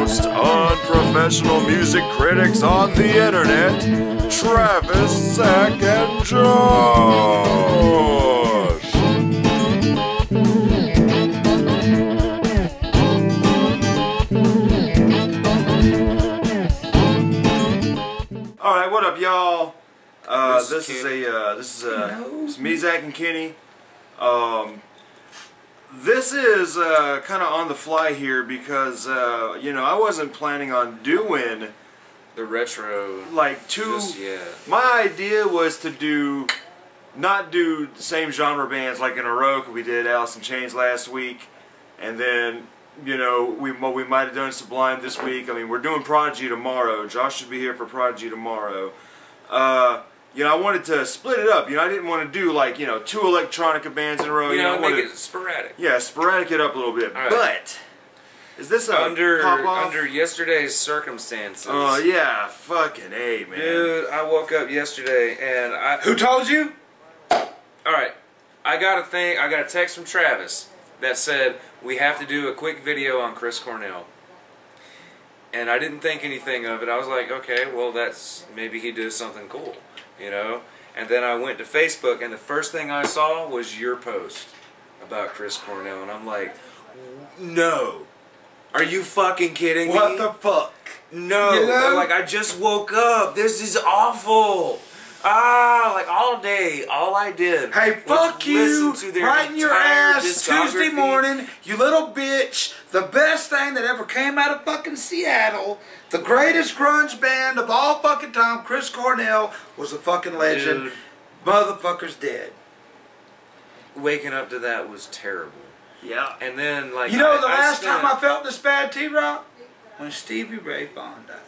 most unprofessional music critics on the internet, Travis, Zach, and Josh. All right, what up, y'all? This is me, Zach, and Kenny. This is kind of on the fly here because you know, I wasn't planning on doing the retro like just yet. My idea was to not do the same genre bands like in a row. We did Alice in Chains last week, and then you know we might have done Sublime this week. I mean, we're doing Prodigy tomorrow. Josh should be here for Prodigy tomorrow. You know, I wanted to split it up. You know, I didn't want to do like, you know, 2 electronica bands in a row. You know, I make it sporadic. Yeah, sporadic it up a little bit. Right. But is this a pop-off? Under yesterday's circumstances? Oh yeah, fucking A, man. Dude, I woke up yesterday and Who told you? All right, I got a text from Travis that said we have to do a quick video on Chris Cornell. And I didn't think anything of it. I was like, okay, well, maybe he did something cool. You know, and then I went to Facebook, and the first thing I saw was your post about Chris Cornell, and I'm like, no, are you fucking kidding me? What the fuck? No, you know? Like I just woke up. This is awful. Like all day, all I did. Hey, fuck you! To their right in your ass Tuesday discography. morning, you little bitch. The best thing that ever came out of fucking Seattle, the greatest grunge band of all fucking time, Chris Cornell, was a fucking legend. Dude. Motherfucker's dead. Waking up to that was terrible. Yeah. And then, like, You know the last time I felt this bad, T-Rock? When Stevie Ray Vaughan died.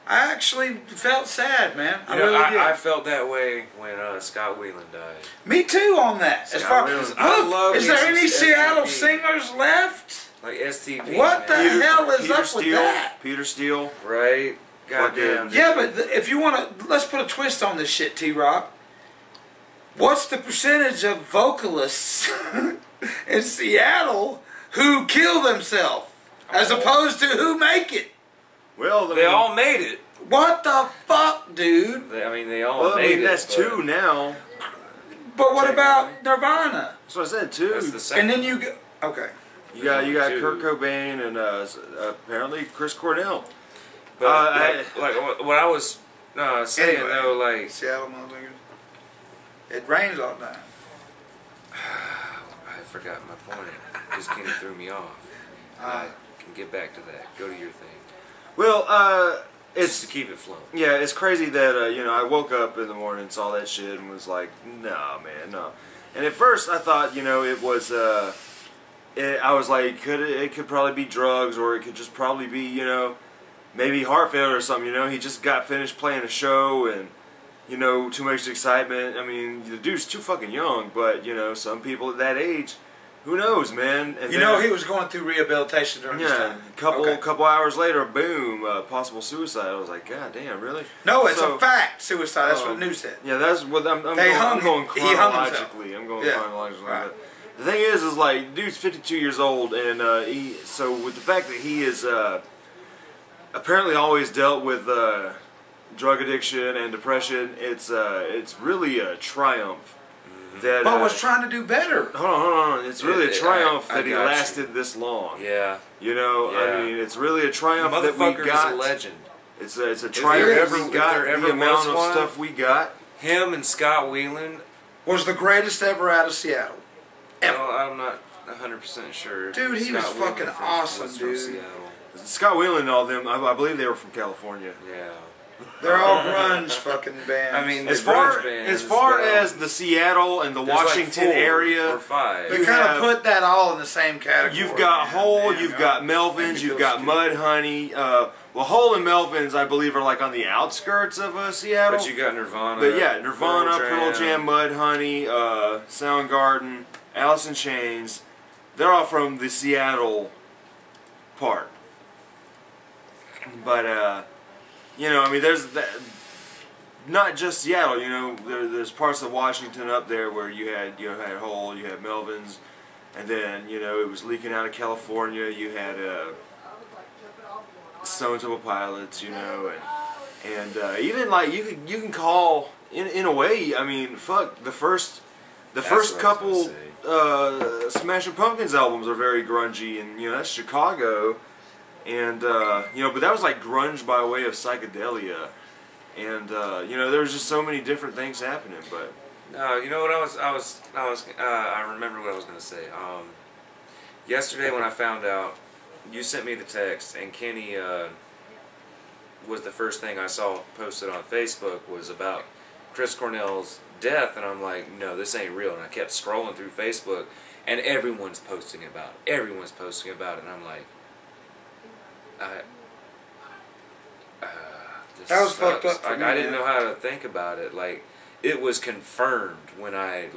I actually felt sad, man. I really did. I felt that way when Scott Weiland died. Me too on that. As far Weiland. look, is there any Seattle STP. singers left? Like STP. What the hell is up with that? Peter Steele. Right? Goddamn. Yeah, but if you want to, let's put a twist on this shit, T-Rock. What's the percentage of vocalists in Seattle who kill themselves as opposed to who make it? Well, They all made it. What the fuck, dude? They all made it. That's 2 now. But what about Nirvana? That's what I said, 2. That's the second. And then you go, okay. You got 2. Kurt Cobain and apparently Chris Cornell. But what I was saying Anyway, though, like Seattle motherfuckers. It rains all the time. I forgot my point. Just kind of threw me off. I can get back to that. Go to your thing. Well, it's Just to keep it flowing. Yeah, it's crazy that you know, I woke up in the morning and saw that shit and was like, nah, man, no. And at first I thought, you know, it was I was like, it could probably be drugs, or it could just probably be, you know, maybe heart failure or something. You know, he just got finished playing a show and, you know, too much excitement. I mean, the dude's too fucking young, but you know, some people at that age, who knows, man? And You know he was going through rehabilitation during this time. Couple hours later, boom, possible suicide. I was like, God damn, really? No, it's a fact. Suicide. That's what the news said. Yeah, that's what I'm going He hung chronologically. I'm going Yeah. chronologically. Right. The thing is like, dude's 52 years old, and so with the fact that he is apparently always dealt with drug addiction and depression, it's really a triumph. That, But was trying to do better. Hold on. It's really a triumph that he lasted this long. Yeah. You know, Yeah. I mean, it's really a triumph that we Motherfucker got. is a legend. It's a triumph that we got there ever the amount was of one, stuff we got. Him and Scott Weiland. Was the greatest ever out of Seattle. Ever. Well, I'm not 100% sure. Dude, he was fucking awesome, was from dude. Seattle. Scott Weiland and all them, I believe they were from California. Yeah. They're all grunge fucking bands. I mean, As the far grunge bands, as the Seattle and the there's Washington like 4 area, or 5. they you kind have- of put that all in the same category. you've got man. Hole, Damn, you've y'all got make Melvins, me you've feel got stupid. Mudhoney. Well, Hole and Melvins, I believe, are like on the outskirts of Seattle. But you got Nirvana. But yeah, Nirvana, Pearl Jam, Mudhoney, Soundgarden, Alice in Chains, they're all from the Seattle part. But, you know, I mean, there's that, not just Seattle, you know, there's parts of Washington up there where you had Hole, you had Melvins, and then, you know, it was leaking out of California, you had Stone Temple Pilots, you know, and even like you can call in a way. I mean, fuck the first couple Smashing Pumpkins albums are very grungy, and you know that's Chicago, and you know, but that was like grunge by way of psychedelia, and you know there was just so many different things happening. But no, you know what I remember what I was gonna say. Yesterday when I found out, you sent me the text, and Kenny was the first thing I saw posted on Facebook was about Chris Cornell's death, and I'm like, no, this ain't real. And I kept scrolling through Facebook, and everyone's posting about it. Everyone's posting about it, and I'm like, this that was sucks. fucked up for me, I didn't man. know how to think about it. Like, it was confirmed when I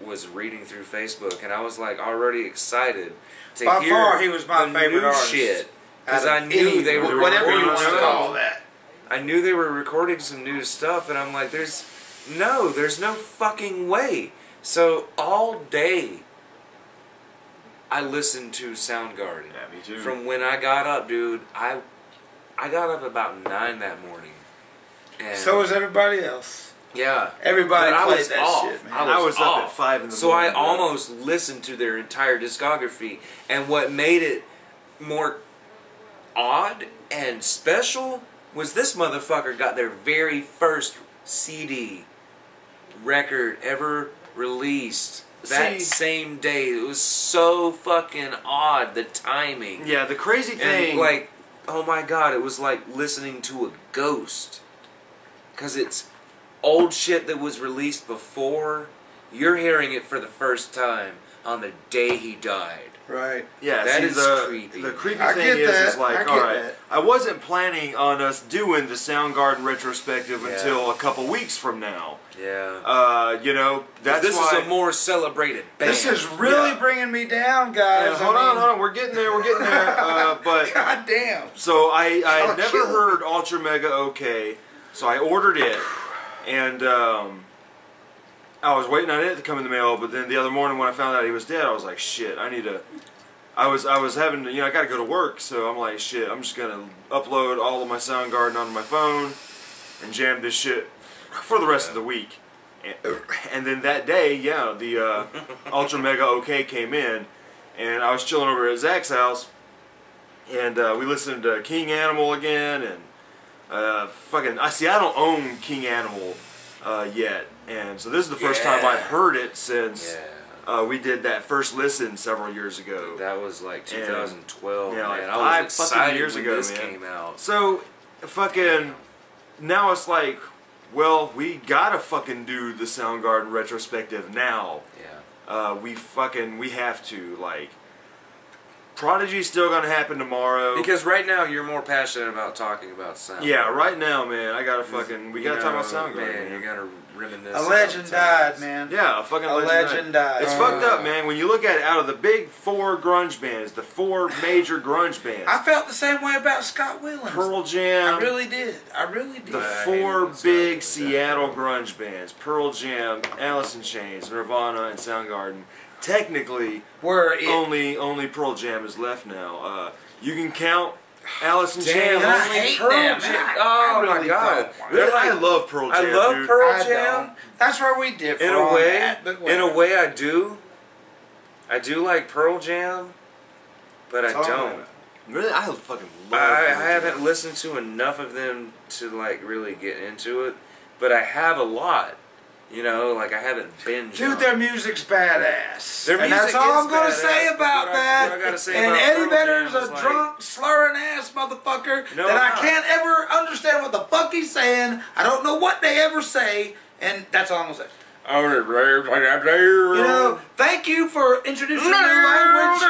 was reading through Facebook, and I was like already excited to By hear far, he was my the favorite new artist. shit, because I knew they were whatever you recording want to stuff. call that. I knew they were recording some new stuff, and I'm like, there's no fucking way. So all day, I listened to Soundgarden. yeah, me too. From when I got up, dude, I got up about 9 that morning. And So was everybody else. yeah. Everybody But I played was that off. shit, man. I was up off. at 5 in the So morning. I almost listened to their entire discography, and what made it more odd and special was this motherfucker got their very first CD record ever released that same day. It was so fucking odd, the timing. Yeah, the crazy thing, And like, oh my god, it was like listening to a ghost. Because it's old shit that was released before. You're hearing it for the first time on the day he died. Right. yeah, that see, is creepy. The creepy I thing get is that. I like, get all right, that. I wasn't planning on us doing the Soundgarden retrospective Yeah. until a couple weeks from now. Yeah. You know, that's this why. is a more celebrated band. This is really Yeah. bringing me down, guys. Hold on, we're getting there, but God damn. so I Oh, had never kill. heard Ultra Mega OK, so I ordered it, and I was waiting on it to come in the mail. But then the other morning when I found out he was dead, I was like, shit, I need to. I was having to, you know, I got to go to work, so I'm like, shit, I'm just gonna upload all of my Soundgarden onto my phone and jam this shit for the rest of the week. And then that day, yeah, the Ultra Mega OK came in, and I was chilling over at Zach's house, and we listened to King Animal again, and fucking, I don't own King Animal yet, and so this is the first time I've heard it since we did that first listen several years ago. That was like 2012. Yeah, like man. 5 I was fucking excited years when ago, this man. came out. So, fucking, now it's like, well, we gotta fucking do the Soundgarden retrospective now. Yeah. We have to, like, Prodigy's still gonna happen tomorrow. Because right now you're more passionate about talking about sound. Yeah, right now, man, I gotta fucking, we gotta talk about Soundgarden. Man, you gotta reminisce. A about legend the died, times. man. Yeah, a fucking A legend died. It's fucked up, man. When you look at it, out of the big 4 grunge bands, the 4 major grunge bands, I felt the same way about Scott Weiland. Pearl Jam, I really did. I really did. the I 4 hated Scott big Weiland, Seattle grunge bands, Pearl Jam, Alice in Chains, Nirvana, and Soundgarden. Technically, Were it. only Pearl Jam is left now. You can count Alice in Damn, Chains. I only hate Pearl them. Jam. I Oh my really god. don't. They're I like, love Pearl Jam. I love dude. Pearl I Jam. don't. That's where we differ. In a on way, that, but in a whatever. way, I do. I do like Pearl Jam, but I It's all don't. right. Really, I fucking love. I Pearl Jam. haven't listened to enough of them to like really get into it, but I have a lot. You know, like I haven't binged. Dude, on their it. music's badass. Their and that's music all is I'm going to badass, say but about what that. I gotta say and about Eddie Pearl Vedder's Jam a is like- drunk, slurring ass motherfucker No, that I'm I not. can't ever understand what the fuck he's saying. I don't know what they ever say, and that's all I'm going to say. You know, thank you for introducing new language.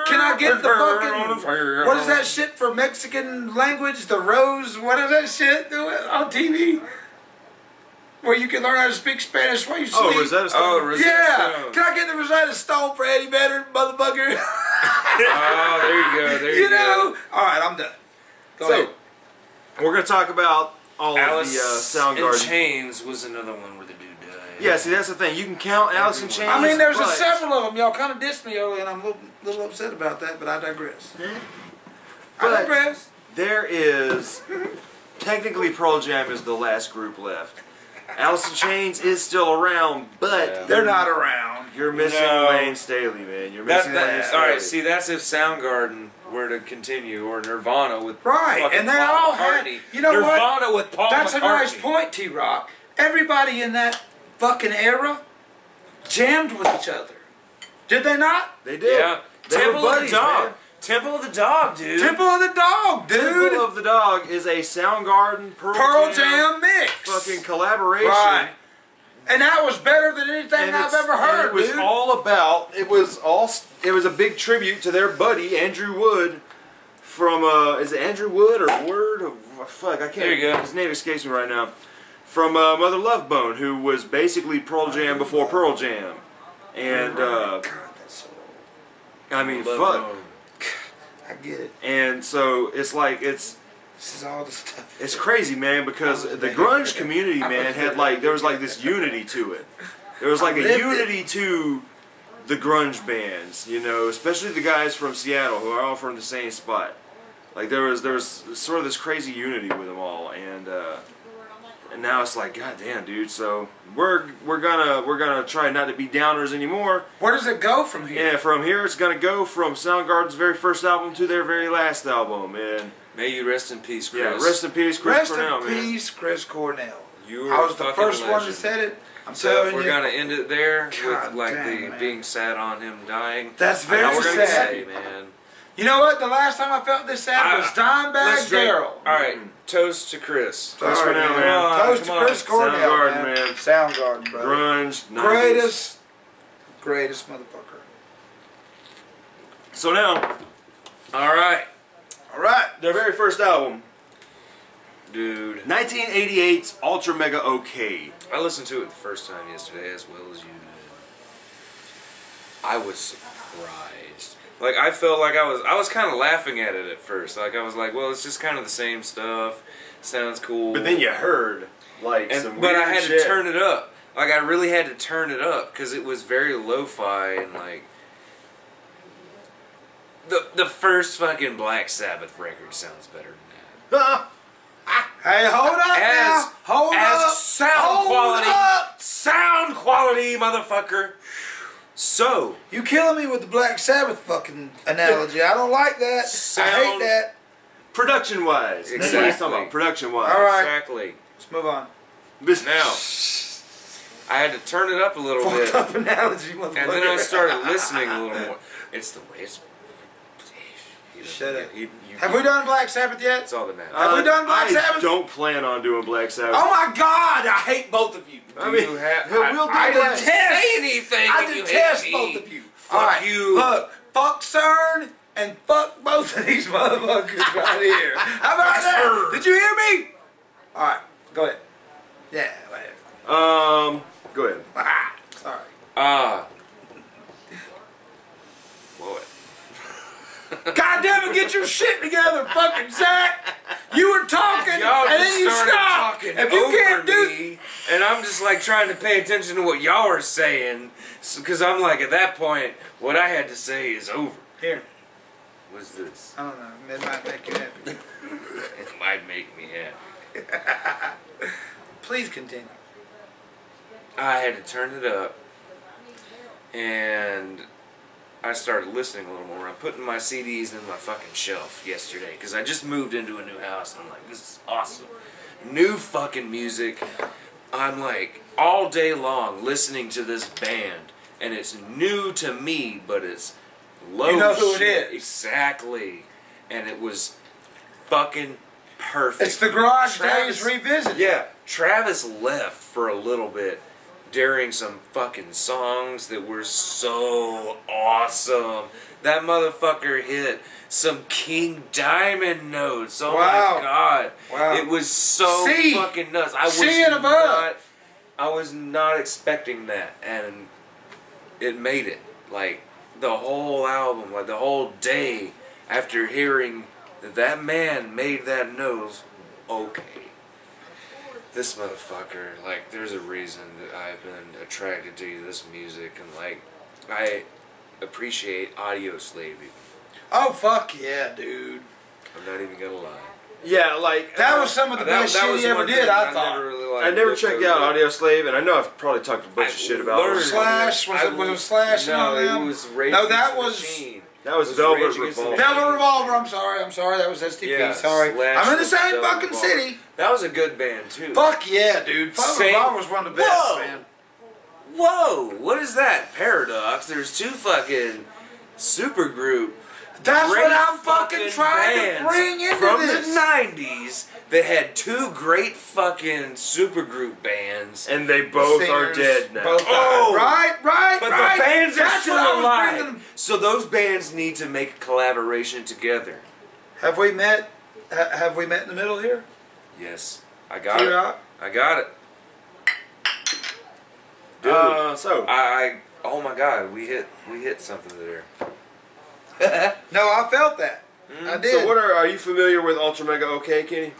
Can I get the fucking, what is that shit for Mexican language? The rose, what is that shit on TV? Where you can learn how to speak Spanish while you sleep. Oh, Rosetta Stone. Oh, Rosetta Yeah. Stone. Can I get the Rosetta Stone for Eddie Vedder, motherfucker? Oh, there you go. There you, You know? go. Alright, I'm done. Go So, ahead. we're gonna talk about all Alice of the in Soundgarden. Chains was another one where the dude died. Yeah, see, that's the thing. You can count Alice in Chains. I mean, there's but several of them. Y'all kind of dissed me earlier, and I'm a little upset about that, but I digress. But impressed. there is technically Pearl Jam is the last group left. Alice in Chains is still around, but They're not around. you're missing No. Wayne Staley, man. You're missing Wayne Staley. All right, see, that's if Soundgarden were to continue, or Nirvana with Right, fucking and they Paul all had. McCartney. You know Nirvana what? with Paul That's McCartney. a nice point, T-Rock. Everybody in that fucking era jammed with each other. Did they not? They did. Yeah. They Temple were of buddies, the Dog. man. Temple of the Dog, dude. Temple of the Dog, dude. Temple of the Dog is a Soundgarden Pearl Jam mix. fucking collaboration. Right. And that was better than anything I've ever heard, it was dude. all about. It was a big tribute to their buddy Andrew Wood from is it Andrew Wood or Word? Or, fuck, I can't. There you go. His name escapes me right now. From Mother Love Bone, who was basically Pearl Jam before Pearl Jam, and God, that's so. I mean, Love fuck. Bone. I get it. And so it's like This is all the stuff. it's crazy, man, because the grunge community, man, had like there was like this unity to it. There was like a unity to the grunge bands, you know, especially the guys from Seattle who are all from the same spot. Like there was sort of this crazy unity with them all, and now it's like, god damn, dude. So we're gonna try not to be downers anymore. Where does it go from here? Yeah, from here it's gonna go from Soundgarden's very first album to their very last album, and May you rest in peace, Chris. yeah, rest in peace, Chris Rest Cornell, in man. peace, Chris Cornell. You I were was a the fucking first one that legend. said it. I'm So if telling we're you. gonna end it there God with like damn, man. being sad on him dying, That's I very know we're gonna sad. say, man. You know what? The last time I felt this sad was Dimebag Let's drink. Daryl. All right, toast to Chris. Chris Sorry, Cornell, man. man. Toast Come to on. Chris Cornell, Soundgarden, man. man. Soundgarden, brother. Grunge, 90s. Greatest motherfucker. So now, All right, All right. their very first album, dude. 1988's Ultra Mega OK. I listened to it the first time yesterday as well as you did. I was surprised. Like I felt like I was kind of laughing at it at first. Like I was like, well, it's just kind of the same stuff. Sounds cool. But then you heard like some but weird I had shit. to turn it up. Like I really had to turn it up because it was very lo-fi and like the first fucking Black Sabbath record sounds better than that. Hey, hold up now. Hold up. Sound Hold quality, up. sound quality, motherfucker. So You killing me with the Black Sabbath fucking analogy. I don't like that. I hate Sound- that. Production-wise. That's what he's talking about. Exactly. Production-wise. All right. exactly. Let's move on. Now I had to turn it up a little bit, Fucked up analogy, motherfucker. and then I started listening a little more. It's the way it's. Shut up. You, Have we done Black Sabbath yet? That's all that matters. Have we done Black I Sabbath? don't plan on doing Black Sabbath. Oh my God! I hate both of you. I mean, You have- we'll do I that. didn't say anything. I and you detest hate both me. of you. Fuck All right, you. Look, fuck CERN and fuck both of these motherfuckers right here. How about that? Did you hear me? All right, go ahead. Yeah, whatever. Go ahead. Ah, sorry. Boy. God damn it, get your shit together, fucking Zach. You were talking Y'all and just then you started stopped. talking If you over can't do me, and I'm just like trying to pay attention to what y'all are saying, because I'm like at that point, what I had to say is over. here, What's this? I don't know. It might make you happy. It might make me happy. Please continue. I had to turn it up, and I started listening a little more. I'm putting my CDs in my fucking shelf yesterday because I just moved into a new house and I'm like, this is awesome. New fucking music. I'm like all day long listening to this band, and it's new to me, but it's low. You know who it shit. is. Exactly. And it was fucking perfect. It's the Garage Travis- Days Revisited. Yeah, Travis left for a little bit during some fucking songs that were so awesome. That motherfucker hit some King Diamond notes. Oh Wow. my god. Wow. It was so C. fucking nuts. C and above. I was not expecting that, and it made it. Like the whole album, like the whole day after hearing that man made that note, okay. This motherfucker, like, there's a reason that I've been attracted to this music, and like, I appreciate Audio Slave. Oh fuck yeah, dude. I'm not even gonna lie. Yeah, like That was some of the best shit he ever did, I thought. I never checked out Audio Slave, and I know I've probably talked a bunch of shit about it. Slash, was it Slash? No, it was Rage No, that Against the was... Machine. That was It was Velvet Rage Against the Revolver. Machine. Velvet Revolver, I'm sorry, that was STP, Yeah, sorry. Slash I'm in the was same Velvet fucking Revolver. city. That was a good band too. Fuck yeah, dude. Velvet Same- Revolver was one of the best, Whoa! man. Whoa, what is that? Paradox. There's two fucking supergroup. That's great what I'm fucking trying to bands bring into from this. the 90s that had two great fucking supergroup bands. And they both are Singers, dead now. both died. Oh! Right, But right. the bands are That's still what I was alive. bringing- So those bands need to make a collaboration together. Have we met? Have we met in the middle here? Yes. I got it. T-Rock? I got it. Dude, So oh my god, we hit something there. No, I felt that. I did. so what are you familiar with Ultra Mega OK, Kenny?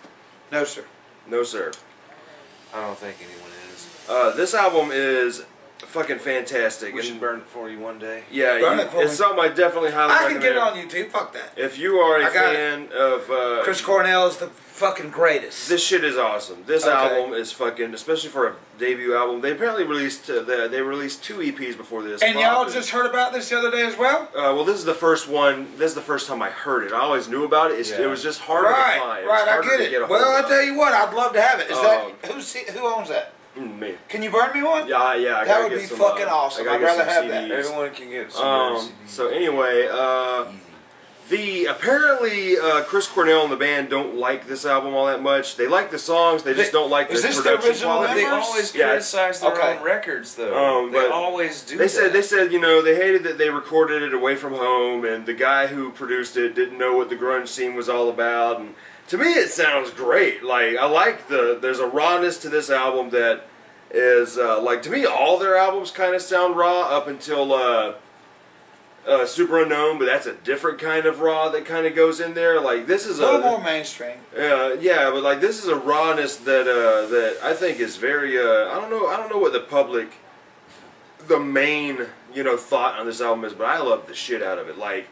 No, sir. No, sir. I don't think anyone is. This album is fucking fantastic. We should and burn it for you one day. yeah, Burn it for it's me. something I definitely highly I recommend. can get it on YouTube. Fuck that. If you are a I got fan of Chris Cornell is the fucking greatest. this shit is awesome. This Okay. album is fucking, especially for a debut album. They apparently released they released 2 EPs before this. And y'all Probably- just heard about this the other day as well? well, this is the first one. This is the first time I heard it. I always knew about it. Yeah. It was just harder to find. Right, It was right. I harder get to it. get a hold Well, I of. tell you what, I'd love to have it. Is who owns that? Me. Can you burn me one? Yeah, I That gotta would get be some, fucking awesome. I gotta I'd get rather some have that. CDs. Everyone can get some. So anyway, apparently Chris Cornell and the band don't like this album all that much. They like the songs, they just don't like the Is this the production original quality. They always Yeah, criticize their okay. own records, though. They but always do. They that. said you know they hated that they recorded it away from home, and the guy who produced it didn't know what the grunge scene was all about. And to me, it sounds great. Like I like there's a rawness to this album that is like, to me, all their albums kind of sound raw up until Super Unknown, but that's a different kind of raw that kind of goes in there. Like this is A little more mainstream. yeah, but like this is a rawness that that I think is very I don't know what the main thought on this album is, but I love the shit out of it. Like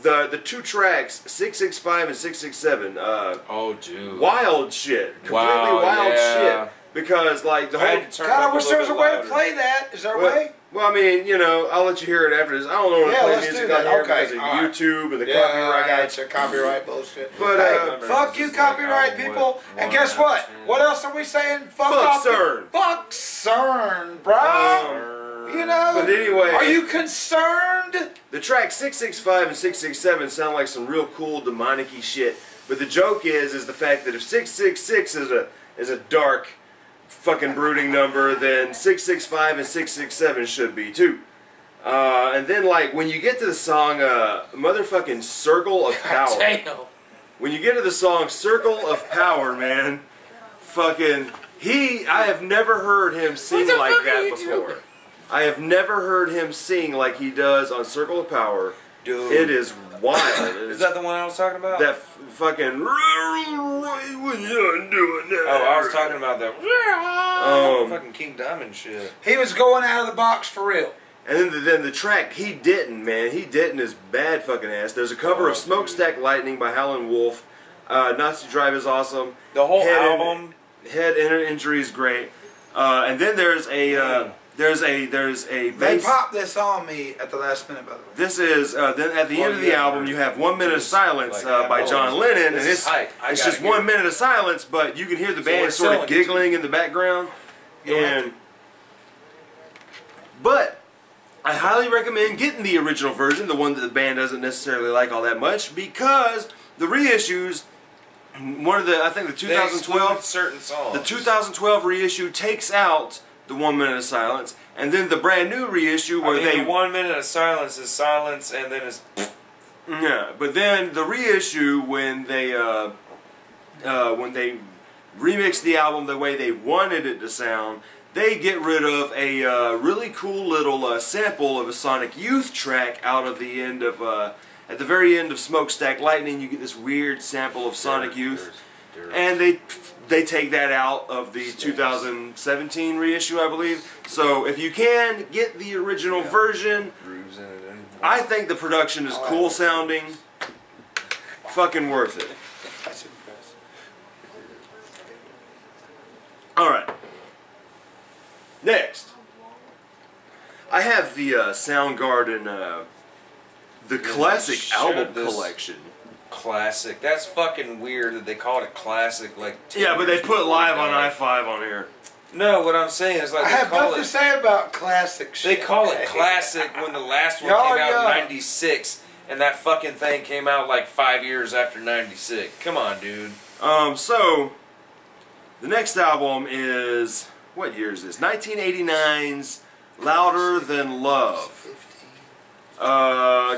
the 2 tracks 665 and 667 oh, dude. wild shit, completely Wow, wild yeah. shit, because like the I whole had to turn it God, up I wish a there was a little way bit to louder. play that. Is there a well, way? well, I mean, I'll let you hear it after this. I don't know how to Yeah, play let's music do on that. here Okay, because of all right. YouTube and the Yeah, copyright. it's a copyright bullshit. But, hey, uh, fuck you, this is like copyright album people. with And one guess what? out of 10. What else are we saying? Fuck Fuck off. CERN. Fuck CERN, bro. You know? But anyway, Are you concerned? the tracks 665 and 667 sound like some real cool demonic-y shit. But the joke is the fact that if 666 is a dark, fucking brooding number, then 665 and 667 should be too. And then like when you get to the song motherfucking Circle of Power. Damn. When you get to the song Circle of Power, man, fucking I have never heard him sing What the like fuck are that you before. doing? I have never heard him sing like he does on Circle of Power. Dude. It is wild. Is that the one I was talking about? that fucking what you doing now? Oh, I was talking about that. Fucking King Diamond shit. He was going out of the box for real. And then the track He Didn't, man. He Didn't is bad fucking ass. There's a cover of Smokestack Lightning by Howlin' Wolf. Nazi Drive is awesome. The whole Head album. Head Injury is great. And then there's a They bass. popped this on me at the last minute, by the way. This is then at the end of the album you have 1 minute of silence by John Lennon, and it's just 1 minute of silence, but you can hear the band sort of giggling in the background. But I highly recommend getting the original version, the one that the band doesn't necessarily like all that much, because the reissues, I think the 2012 certain songs. the 2012 reissue takes out the 1 minute of silence, and then the brand new reissue where the 1 minute of silence is silence, and then it's. Yeah, but then the reissue when they remix the album the way they wanted it to sound, they get rid of a really cool little sample of a Sonic Youth track out of the end of at the very end of Smokestack Lightning. You get this weird sample of Sonic Youth, and they take that out of the 2017 reissue, I believe. So if you can get the original version, I think the production is cool sounding. fucking worth it. That's impressive. Alright. Next. I have the Soundgarden, the classic album collection. Classic. That's fucking weird that they called it classic. Like Yeah, but they put Live on I-5 on here. No, what I'm saying is like I have nothing to say about classic shit. They call it classic when the last one came out in '96, and that fucking thing came out like 5 years after '96. Come on, dude. So the next album is, what year is this? 1989's Louder Than Love.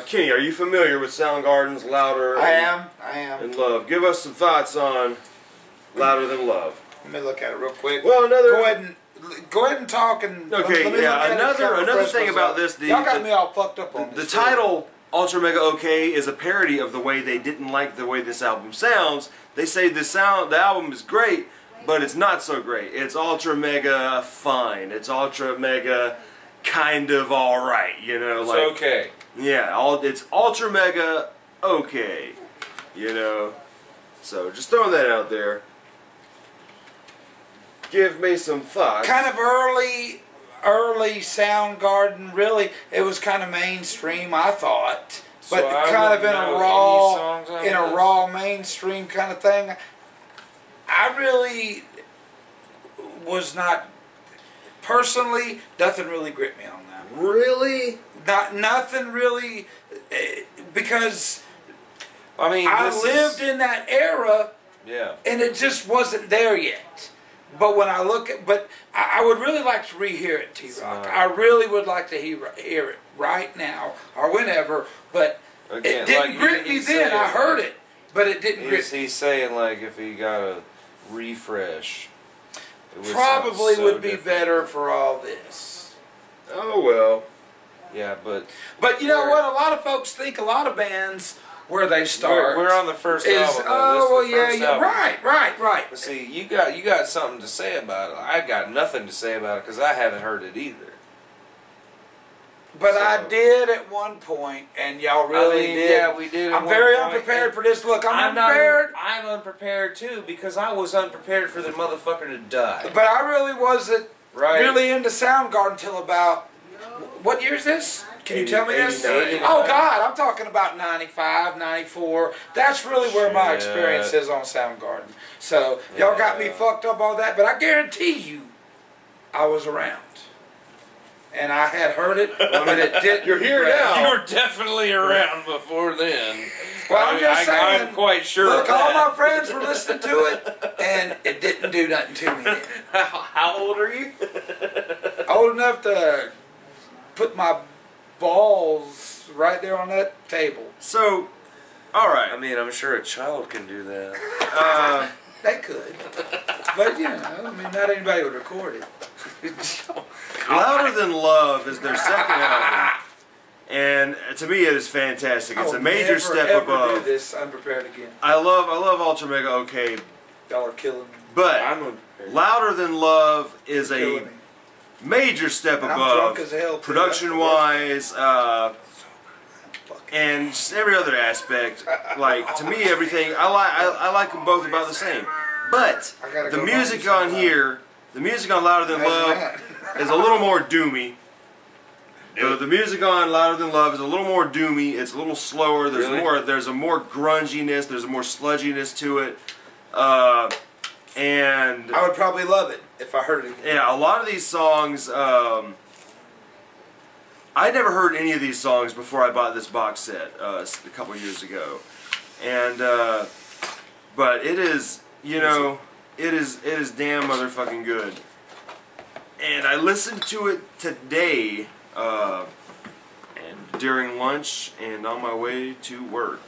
Kenny, are you familiar with Soundgarden's Louder I am. Than Love? Give us some thoughts on Louder Than Love. Let me look at it real quick. Well, Go ahead and talk and. Okay, let me yeah. look at it, Another thing about this, y'all got me all fucked up on the this. title Ultra Mega OK is a parody of the way they didn't like the way this album sounds. They say the album is great, but it's not so great. It's Ultra Mega fine. It's Ultra Mega kind of alright, you know, It's like okay. yeah, it's Ultra Mega okay, you know. So just throwing that out there. Give me some thoughts. Kind of early Soundgarden. Really, it was kind of mainstream, I thought, but So I kind of in wouldn't a know raw, any songs on in a this? raw mainstream kind of thing. I really was not personally. Nothing really gripped me on that. Really? Nothing really, because I mean, I this lived in that era. Yeah. And it just wasn't there yet. But when I look at, I would really like to rehear it, T-Rock. I really would like to hear it right now or whenever. But Again, it didn't like grip me he's then. saying, I heard it, but it didn't grip me. He's saying like if he got a refresh, it would Probably sound so would be different. better for all this. Oh well. Yeah, but you know what? A lot of folks think a lot of bands where they start. We're on the first is, album. Though. oh This is well, the yeah, first yeah, album. right. But see, you got something to say about it. I got nothing to say about it because I haven't heard it either. But So- I did at one point, and y'all really did. Yeah, we did. I'm very unprepared for this. Look, I'm unprepared. I'm unprepared too because I was unprepared for the motherfucker to die. But I really wasn't Right. really into Soundgarden until about, what year is this? Can you tell me this? 89. Oh God, I'm talking about 95, 94. That's really where my Shit. experience is on Soundgarden. So y'all got me fucked up on that, but I guarantee you, I was around. And I had heard it, but it didn't. You're here now. You were definitely around before then. Well, I'm just saying. I'm quite sure. Look, of all that. my friends were listening to it, and it didn't do nothing to me then. How old are you? Old enough to put my balls right there on that table. So, all right. I mean, I'm sure a child can do that. They could. But, you know, I mean, not anybody would record it. Louder Than Love is their second album, and to me it is fantastic. It's a major step do above. this unprepared again. I love Ultra Mega OK, Y'all are killing me. but I'm unprepared. Louder Than Love is Killing a me. major step And I'm above, drunk as hell, too. production-wise, and just every other aspect. Like, to me, everything I like them both about the same. But I gotta the go music home on sometime. here, the music on Louder Than Love is a little more doomy. The music on Louder Than Love is a little more doomy. It's a little slower. There's Really? There's a more grunginess. There's a more sludginess to it. And I would probably love it if I heard it again. yeah, a lot of these songs. I never heard any of these songs before I bought this box set a couple years ago, and but it is, you know, it is damn motherfucking good. And I listened to it today, and during lunch and on my way to work.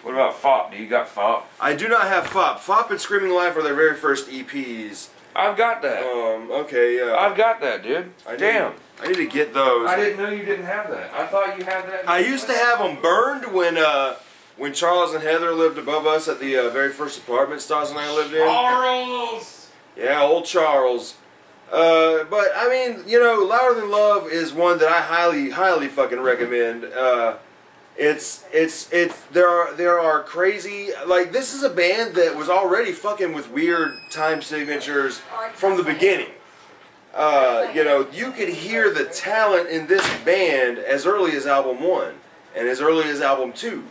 What about FOP? Do you got FOP? I do not have FOP. FOP and Screaming Live were their very first EPs. I've got that. Okay, yeah. I've got that, dude. Damn. I need to get those. I didn't know you didn't have that. I thought you had that. I used to have them burned when Charles and Heather lived above us at the very first apartment Stas and I lived in. Charles! Yeah, old Charles. But I mean, you know, Louder Than Love is one that I highly fucking recommend. There are crazy, like, this is a band that was already fucking with weird time signatures from the beginning. You know, you could hear the talent in this band as early as album 1 and as early as album 2.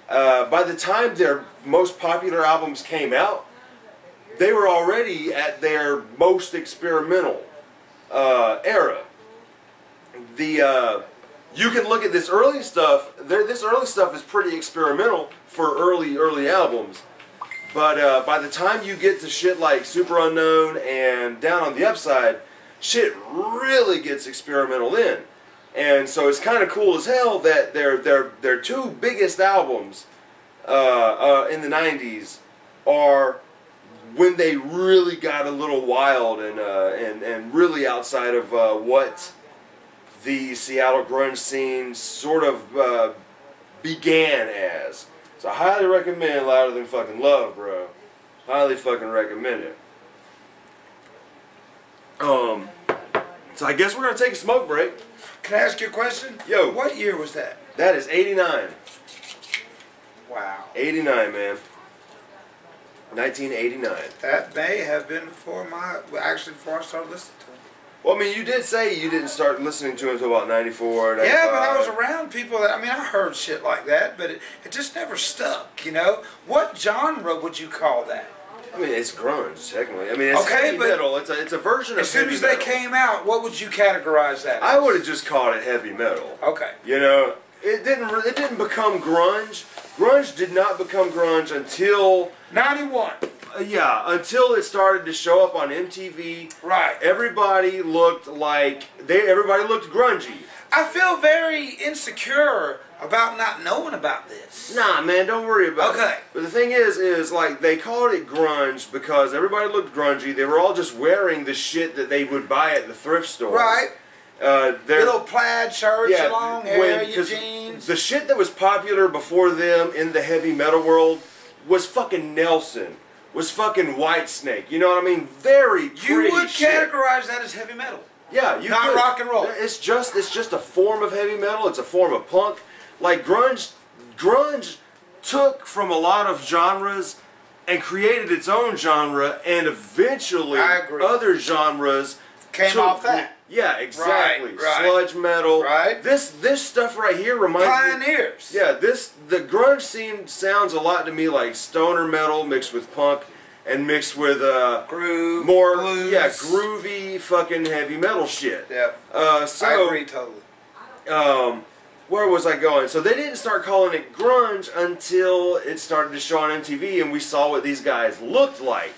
By the time their most popular albums came out, they were already at their most experimental era. You can look at this early stuff. This early stuff is pretty experimental for early albums. But by the time you get to shit like Super Unknown and Down on the Upside, shit really gets experimental then. And so it's kind of cool as hell that their two biggest albums in the 90s are when they really got a little wild and really outside of what the Seattle grunge scene sort of began as. So I highly recommend Louder Than Fucking Love, bro. Highly fucking recommend it. So I guess we're gonna take a smoke break. Can I ask you a question? Yo. What year was that? That is 89. Wow. 89, man. 1989. That may have been before before I started listening to him. Well, I mean, you did say you didn't start listening to him until about 94, 95. Yeah, but I was around people that, I mean, I heard shit like that, but it just never stuck, you know? What genre would you call that? I mean, it's grunge, technically. I mean, it's okay, heavy metal. It's a version of as soon heavy as they metal. came out, what would you categorize that as? I would have just called it heavy metal. Okay. You know, it didn't become grunge. Grunge did not become grunge until 91. Yeah, until it started to show up on MTV. Right. Everybody looked everybody looked grungy. I feel very insecure about not knowing about this. Nah, man, don't worry about it. Okay. But the thing is like, they called it grunge because everybody looked grungy. They were all just wearing the shit that they would buy at the thrift store. Right. Little plaid shirts, yeah, long hair, your jeans. The shit that was popular before them in the heavy metal world was fucking Nelson. Was fucking Whitesnake. You know what I mean? Very pretty You would shit. categorize that as heavy metal. Yeah, you not could. rock and roll. It's just a form of heavy metal. It's a form of punk. Like grunge took from a lot of genres and created its own genre, and eventually other genres came off that. Yeah, exactly. Right. Sludge metal. Right. This stuff right here reminds Pioneers. me. Yeah, the grunge scene sounds a lot to me like stoner metal mixed with punk and mixed with groove, more blues. Yeah, groovy fucking heavy metal shit. Yeah. So I agree totally. Where was I going? So they didn't start calling it grunge until it started to show on MTV and we saw what these guys looked like.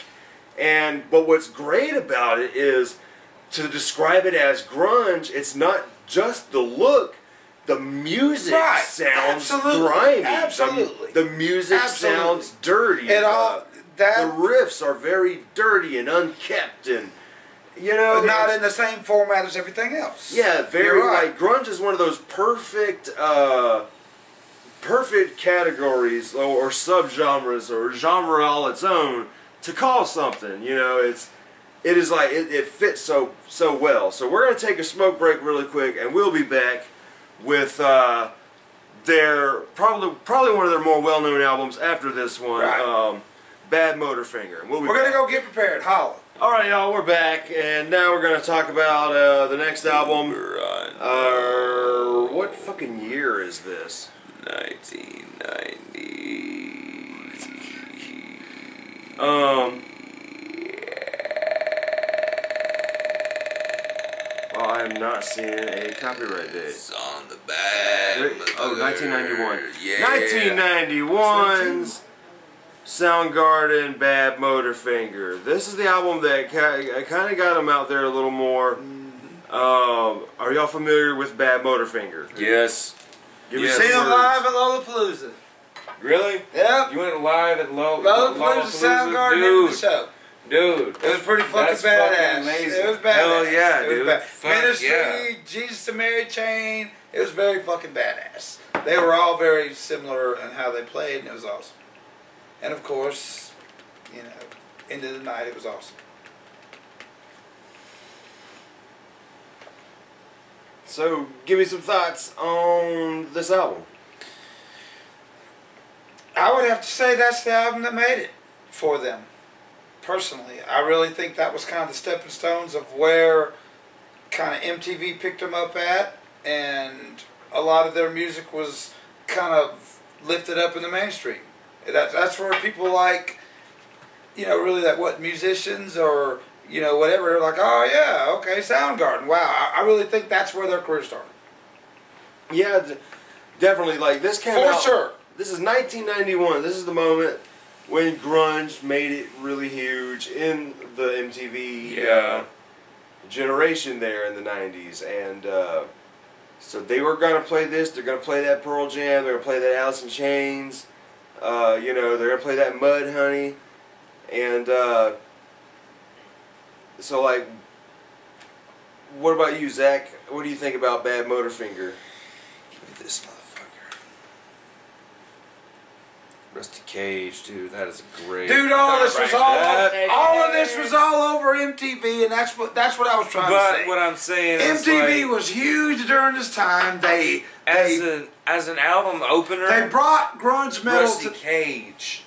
But what's great about it is, to describe it as grunge, it's not just the look. The music sounds grimy. Absolutely. The music sounds dirty. The riffs are very dirty and unkept, and you know, but not in the same format as everything else. Yeah, very like grunge is one of those perfect categories or subgenres or genre all its own to call something. You know, it fits so well. So we're gonna take a smoke break really quick, and we'll be back with their probably one of their more well-known albums after this one, Bad Motorfinger. We're gonna go get prepared. Holla. All right, y'all, we're back, and now we're gonna talk about the next album. What fucking year is this? 1990. Well, I am not seeing a copyright date. It's on the back. Oh, 1991. Yeah. 1991's Soundgarden, Bad Motorfinger. This is the album that kind of got them out there a little more. Are y'all familiar with Bad Motorfinger? Yes. Seen them live at Lollapalooza. Really? Yep. You went live at Lollapalooza Soundgarden in the show. Dude, it was pretty fucking badass. Fucking amazing. It was badass. Hell yeah, dude. Ministry, Jesus and Mary Chain. It was very fucking badass. They were all very similar in how they played, and it was awesome. And of course, you know, end of the night, it was awesome. So, give me some thoughts on this album. I would have to say that's the album that made it for them. Personally, I really think that was kind of the stepping stones of where kind of MTV picked them up at, and a lot of their music was kind of lifted up in the mainstream. That's where people like, you know, really that what musicians or, you know, whatever, they're like, oh yeah, okay, Soundgarden, wow. I really think that's where their career started. Yeah, definitely. Like this came out. For sure. This is 1991. This is the moment when grunge made it really huge in the MTV generation there in the 90s. And so they were going to play this. They're going to play that Pearl Jam. They're going to play that Alice in Chains. You know, they're going to play that Mudhoney. And so, like, what about you, Zach? What do you think about Bad Motorfinger? Give me this motherfucker. Rusty Cage, dude, that is a great. Dude, all of this was all of this was all over MTV, and that's what I was trying to say. But what I'm saying is, MTV like, was huge during this time. As an album opener, they brought grunge metal Rusty Cage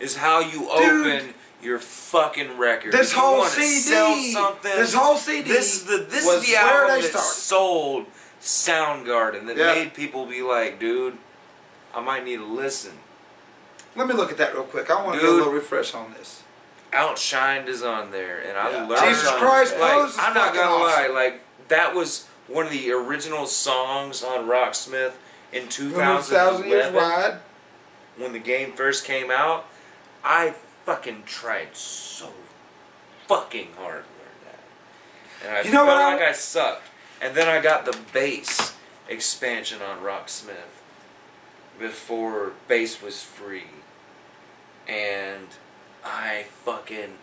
is how you open your fucking record. This If you whole want to CD, sell something, this whole CD, this is was the where album they that started. sold Soundgarden, that Yeah. made people be like, dude, I might need to listen. Let me look at that real quick. I want to do a little refresh on this. Outshined is on there, and I learned. Jesus Christ, like, Pose is I'm not fucking gonna lie, awesome. like that was one of the original songs on Rocksmith in 2011. 1,000 Years Ride. When the game first came out, I fucking tried so fucking hard to learn that, and I You know felt what like I sucked. And then I got the bass expansion on Rocksmith before bass was free. And I fucking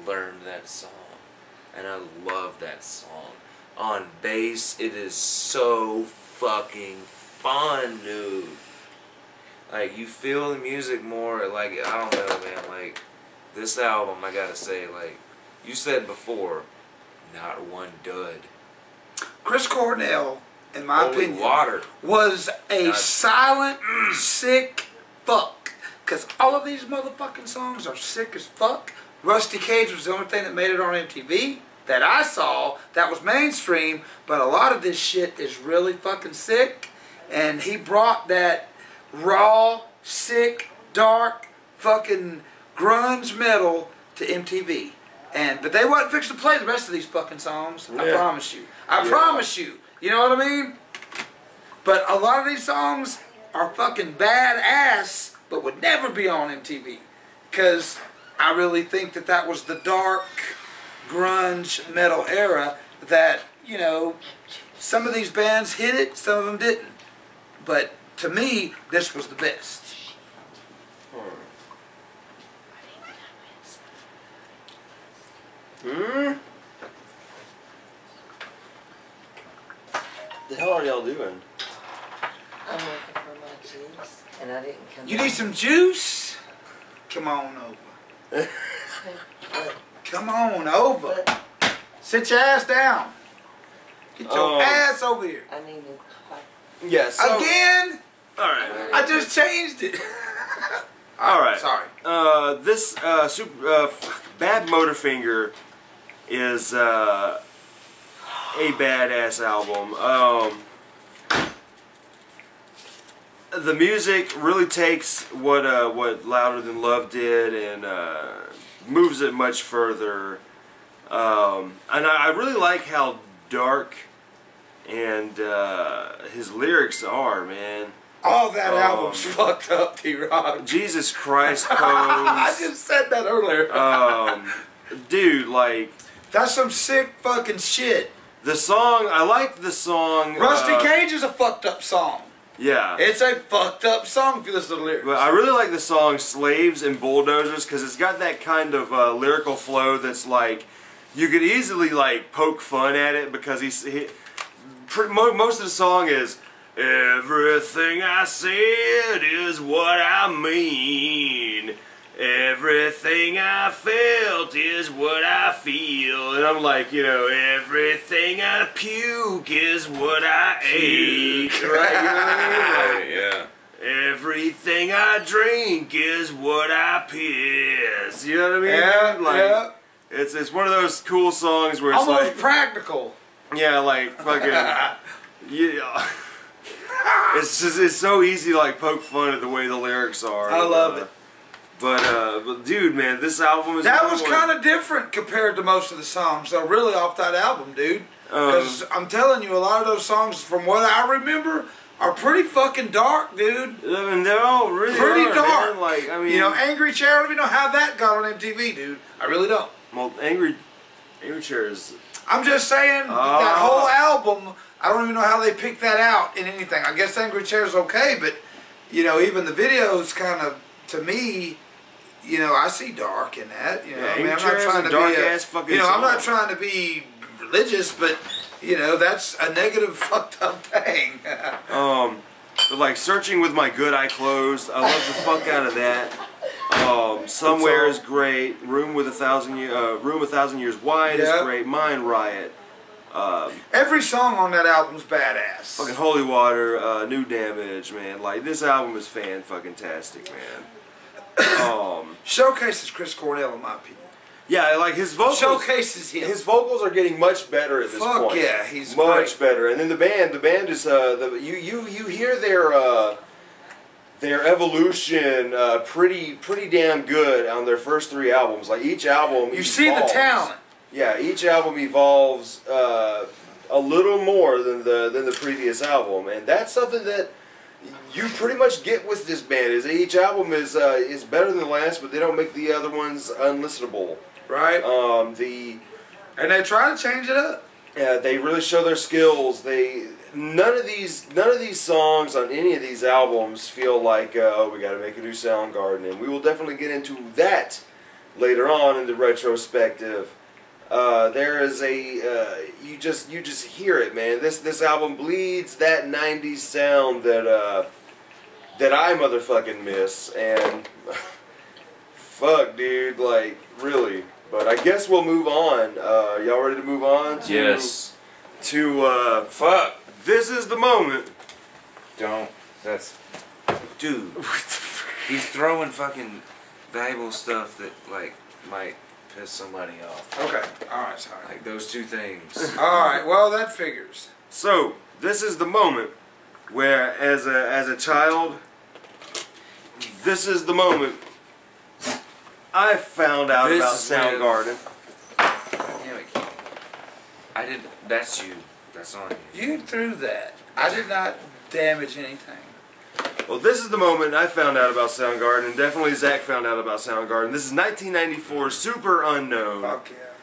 learned that song. And I love that song. On bass, it is so fucking fun, dude. Like, you feel the music more, like, I don't know, man, like, this album, I gotta say, like, you said before, not one dud. Chris Cornell, in my Holy opinion, water. was a God. silent, sick fuck. Because all of these motherfucking songs are sick as fuck. Rusty Cage was the only thing that made it on MTV that I saw that was mainstream, but a lot of this shit is really fucking sick. And he brought that raw, sick, dark, fucking grunge metal to MTV. But they wasn't fixing to play the rest of these fucking songs. I promise you. I promise you. You know what I mean? But a lot of these songs are fucking badass, but would never be on MTV. Because I really think that that was the dark grunge metal era that, you know, some of these bands hit it, some of them didn't. But to me, this was the best. The hell are y'all doing? I'm looking for my juice, and I didn't come. You need some juice? Come on over. But, Come on over. but Sit your ass down. Get your ass over here. I need to. Yeah, so... Again? Alright. I just changed it. Alright. Sorry. This Bad Motorfinger is a badass album. The music really takes what Louder Than Love did and moves it much further. And I really like how dark and his lyrics are, man. All that album's fucked up, T-Rock. Jesus Christ, Pose. I just said that earlier. Dude, like... That's some sick fucking shit. The song, I like the song... Rusty Cage is a fucked up song. Yeah. It's a fucked up song if you listen to the lyrics. But I really like the song Slaves and Bulldozers because it's got that kind of lyrical flow that's like... You could easily like poke fun at it because most of the song is... Everything I said is what I mean. Everything I felt is what I feel. And I'm like, you know, everything I puke is what I ache. Right? You know what I mean? Like, Yeah. everything I drink is what I piss. You know what I mean? Yeah, like, yeah. It's one of those cool songs where it's Almost like practical. yeah, like fucking yeah. It's so easy to like poke fun at the way the lyrics are. I love it. But dude, man, this album is that was kind of different compared to most of the songs. They're really off that album, dude. Because I'm telling you, a lot of those songs, from what I remember, are pretty fucking dark, dude. I mean, they're all really pretty dark. Man. Like, I mean, you know, Angry Chair. I don't even know how that got on MTV, dude. I really don't. Well, Angry Chair is. I'm just saying that whole album. I don't even know how they picked that out in anything. I guess Angry Chair is okay, but you know, even the videos kind of, to me, you know, I see dark in that. You know, I mean, I'm not trying to be you know, I'm not trying to be religious, but you know, that's a negative, fucked up thing. But like Searching with My Good Eye Closed, I love the fuck out of that. Somewhere is great. Room a Thousand Years Wide is great. Mind Riot. Every song on that album's badass. Fucking Holy Water, New Damage, man. Like this album is fan-fucking-tastic, man. Showcases Chris Cornell, in my opinion. Yeah, like his vocals. Showcases him. His vocals are getting much better at this point. Fuck yeah, he's much better. And then the band is you hear their evolution pretty damn good on their first 3 albums. Like each album, you see the talent. Yeah, each album evolves a little more than the previous album, and that's something that you pretty much get with this band. Is each album is better than the last, but they don't make the other ones unlistenable. Right. And they try to change it up. Yeah, they really show their skills. None of these songs on any of these albums feel like oh, we got to make a new Soundgarden, and we will definitely get into that later on in the retrospective. There is a you just hear it, man. This album bleeds that '90s sound that I motherfucking miss, and fuck, dude, like really. But I guess we'll move on. Y'all ready to move on? Yes. Fuck. This is the moment. Don't. That's. Dude. He's throwing fucking valuable stuff that, like, might piss somebody off. Okay. Alright, sorry. Like those 2 things. Alright, well, that figures. So, this is the moment where, as a child, this is the moment I found out about Soundgarden. Damn it, Keith. I didn't. That's you. That's on you. You threw that. I did not damage anything. Well, this is the moment I found out about Soundgarden. Definitely Zach found out about Soundgarden. This is 1994, Super Unknown. Fuck yeah.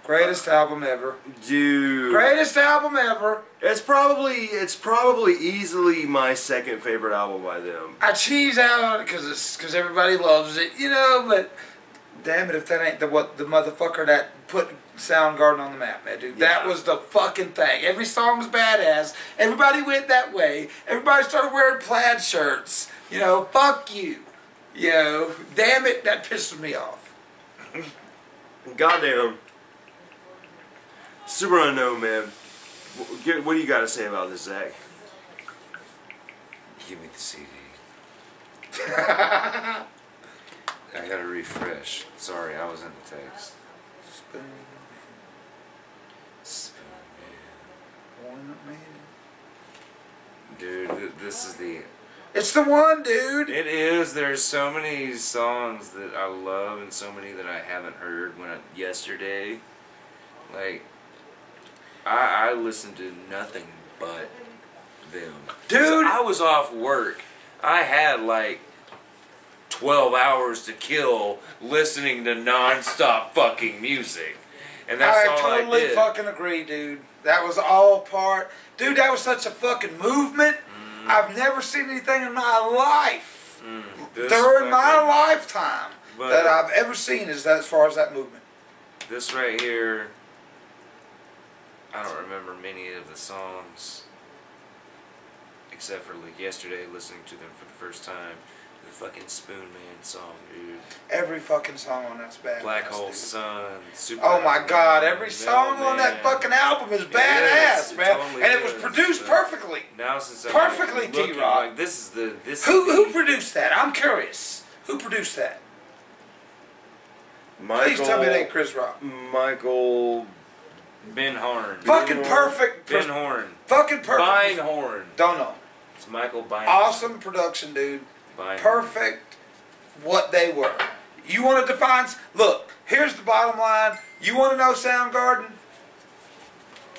Greatest album ever. Dude. Greatest album ever. It's probably easily my second favorite album by them. I cheese out on it because everybody loves it, you know, but damn it if that ain't the motherfucker that put Soundgarden on the map, man, dude. Yeah. That was the fucking thing. Every song's badass. Everybody went that way. Everybody started wearing plaid shirts. You know, fuck you. You know, damn it, that pisses me off. Goddamn. Super Unknown, man. What do you got to say about this, Zach? Give me the CD. I gotta refresh. Sorry, I was in the text. Spoon Man. Dude, this is the... It's the one, dude! It is. There's so many songs that I love and so many that I haven't heard yesterday. Like, I listened to nothing but them. Dude! I was off work. I had like 12 hours to kill listening to non-stop fucking music. And that's all I did. I totally fucking agree, dude. That was all part... Dude, that was such a fucking movement. I've never seen anything in my life during my lifetime that I've ever seen as far as that movement. This right here, I don't remember many of the songs except for like yesterday listening to them for the first time. The fucking Spoon Man song, dude. Every fucking song on that's badass. Black Hole dude. Sun, Super. Oh my God! Every Metal song on that Man. fucking album is It badass, is, man, totally and it was is. produced perfectly. Now since I'm Perfectly, looking, T-Rock. like, this is Who produced that? I'm curious. Who produced that? Michael, Please tell me it ain't Chris Rock. Michael. Ben Horn. Fucking perfect. Ben Horn. Fucking perfect. Beinhorn. Don't know. It's Michael Beinhorn. Awesome production, dude. Beinhorn. Perfect. What they were. You want to define? Look, here's the bottom line. You want to know Soundgarden?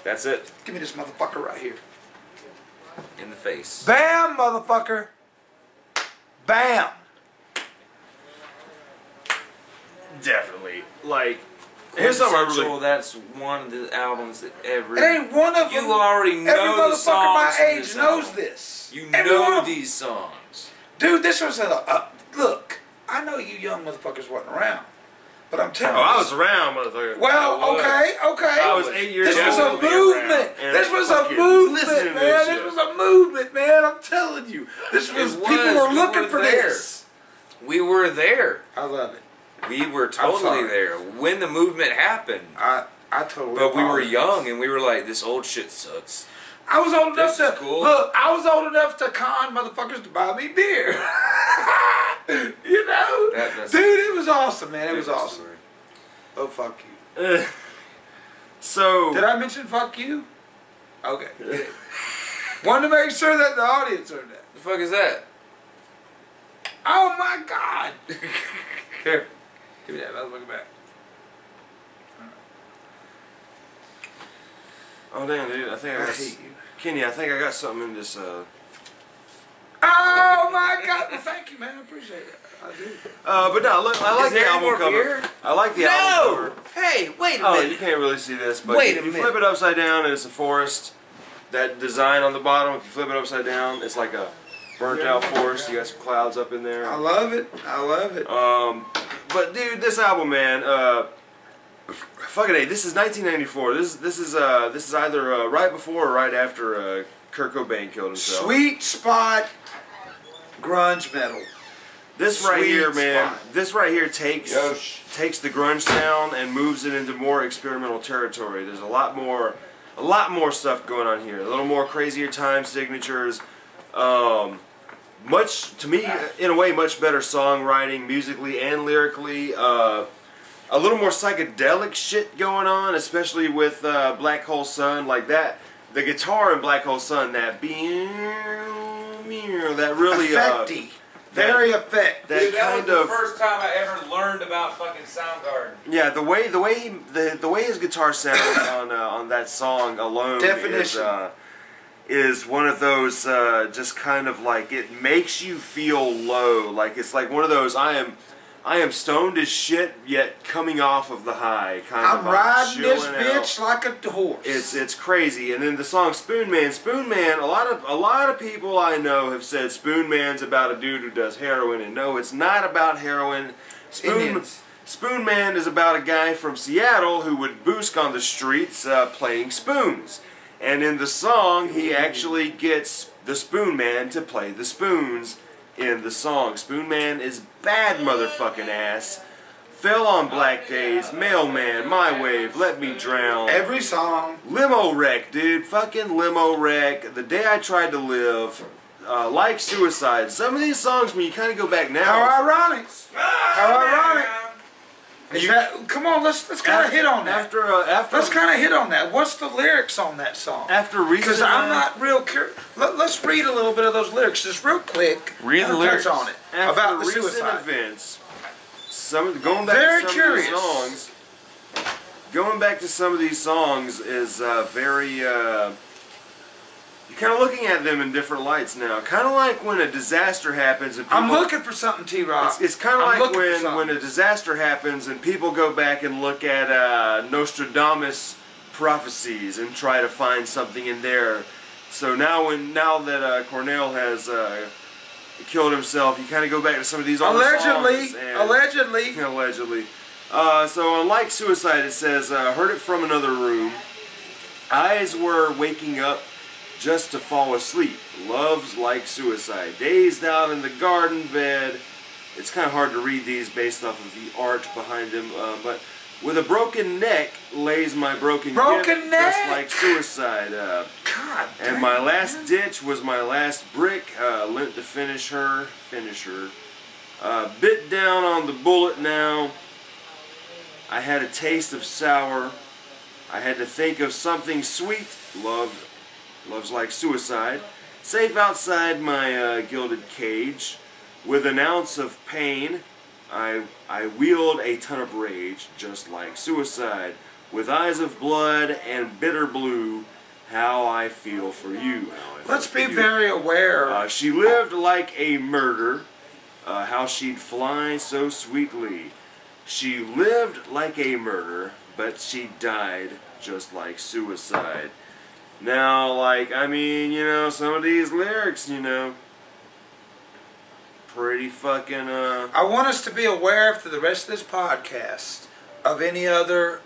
That's it. Give me this motherfucker right here. In the face. Bam, motherfucker. Bam. Definitely. Like, here's something I really. Quintessential, that's one of the albums that every. It ain't one of them. You already know every the motherfucker songs my to age this knows album. this. You Every one know of them. these songs. Dude, this was look. I know you young motherfuckers wasn't around, but I'm telling Oh, you. I was around, motherfucker. Well, I was. okay. I was 8 years This old. was a to be movement. around and This was a fucking movement, listening man. to this This shit. was a movement, man. I'm telling you. This was It people was. were We looking were for there. this. We were there. I love it. We were sorry. totally there when the movement happened. I totally. But we were apologize. young and we were like, this old shit sucks. I was old enough This is to cool. look. I was old enough to con motherfuckers to buy me beer. You know, That's- dude, it was awesome, man. It was Different awesome. story. Oh fuck you. So. Did I mention fuck you? Okay. Good. Wanted to make sure that the audience heard that. The fuck is that? Oh my God. Here. Give me that. Let's look back. Oh damn, dude! I think I I got. hate you. Kenny, I think I got something in this. Oh my God. Well, thank you, man. I appreciate it. I do. But no, look, I like Is the there album more cover. beer? I like the album cover. Hey, wait a Oh, you can't really see this, but Wait a if you minute. flip it upside down, and it's a forest. That design on the bottom, if you flip it upside down, it's like a burnt out forest. You got some clouds up in there. I love it. I love it. But dude, this album, man, fucking A, this is 1994. This is either right before or right after Kurt Cobain killed himself. Sweet spot grunge metal. This right Sweet here, man. spot. This right here takes Yosh. the grunge sound and moves it into more experimental territory. There's a lot more stuff going on here. A little more crazier time signatures. Much, to me, in a way, much better songwriting, musically and lyrically. A little more psychedelic shit going on, especially with Black Hole Sun, like that. The guitar in Black Hole Sun, that really Effecty. Very effective. that Dude, that kind was of the first time I ever learned about fucking Soundgarden. yeah, the way his guitar sounds on that song alone Definition. is one of those just kind of like it makes you feel low, like it's like one of those I am stoned as shit yet coming off of the high kind I'm of riding this chilling out. bitch like a horse. It's crazy. And then the song Spoon Man. A lot of people I know have said Spoon Man's about a dude who does heroin, and no, it's not about heroin. Spoon Man is about a guy from Seattle who would boosk on the streets playing spoons. And in the song, he actually gets the Spoon Man to play the spoons in the song. Spoon Man is bad motherfucking ass. Fell on Black Days, Mailman, My Wave, Let Me Drown. Every song. Limo Wreck, dude. Fucking Limo Wreck. The Day I Tried to Live. Like Suicide. Some of these songs, when you kind of go back now. How ironic. How ironic. Is that, come on, let's kind of hit on that. Let's kind of hit on that. What's the lyrics on that song? After recent, Because I'm not real curious. Let's read a little bit of those lyrics just real quick. Read the and lyrics. touch on it. after About the recent suicide. events. Going back Very to some curious. of these songs. Going back to some of these songs is very. You're kind of looking at them in different lights now. Kind of like when a disaster happens and people, I'm looking for something, T-Rock. It's kind of I'm like looking for when a disaster happens and people go back and look at Nostradamus prophecies and try to find something in there. So now that Cornell has killed himself, you kind of go back to some of these older songs. Allegedly. Allegedly. So on Like Suicide, it says, heard it from another room. Eyes were waking up just to fall asleep. Love's like suicide. Dazed out in the garden bed. It's kind of hard to read these based off of the art behind him, but with a broken neck lays my broken gift, neck? just like suicide. God and damn, my last ditch was my last brick, lent to finish her. Bit down on the bullet now. I had a taste of sour. I had to think of something sweet. Love's like suicide. Safe outside my gilded cage. With an ounce of pain, I wield a ton of rage, just like suicide. With eyes of blood and bitter blue, how I feel for you. Let's be very aware. She lived like a murder, how she'd fly so sweetly. She lived like a murder, but she died just like suicide. Now, like, I mean, you know, some of these lyrics, you know, pretty fucking, I want us to be aware for the rest of this podcast of any other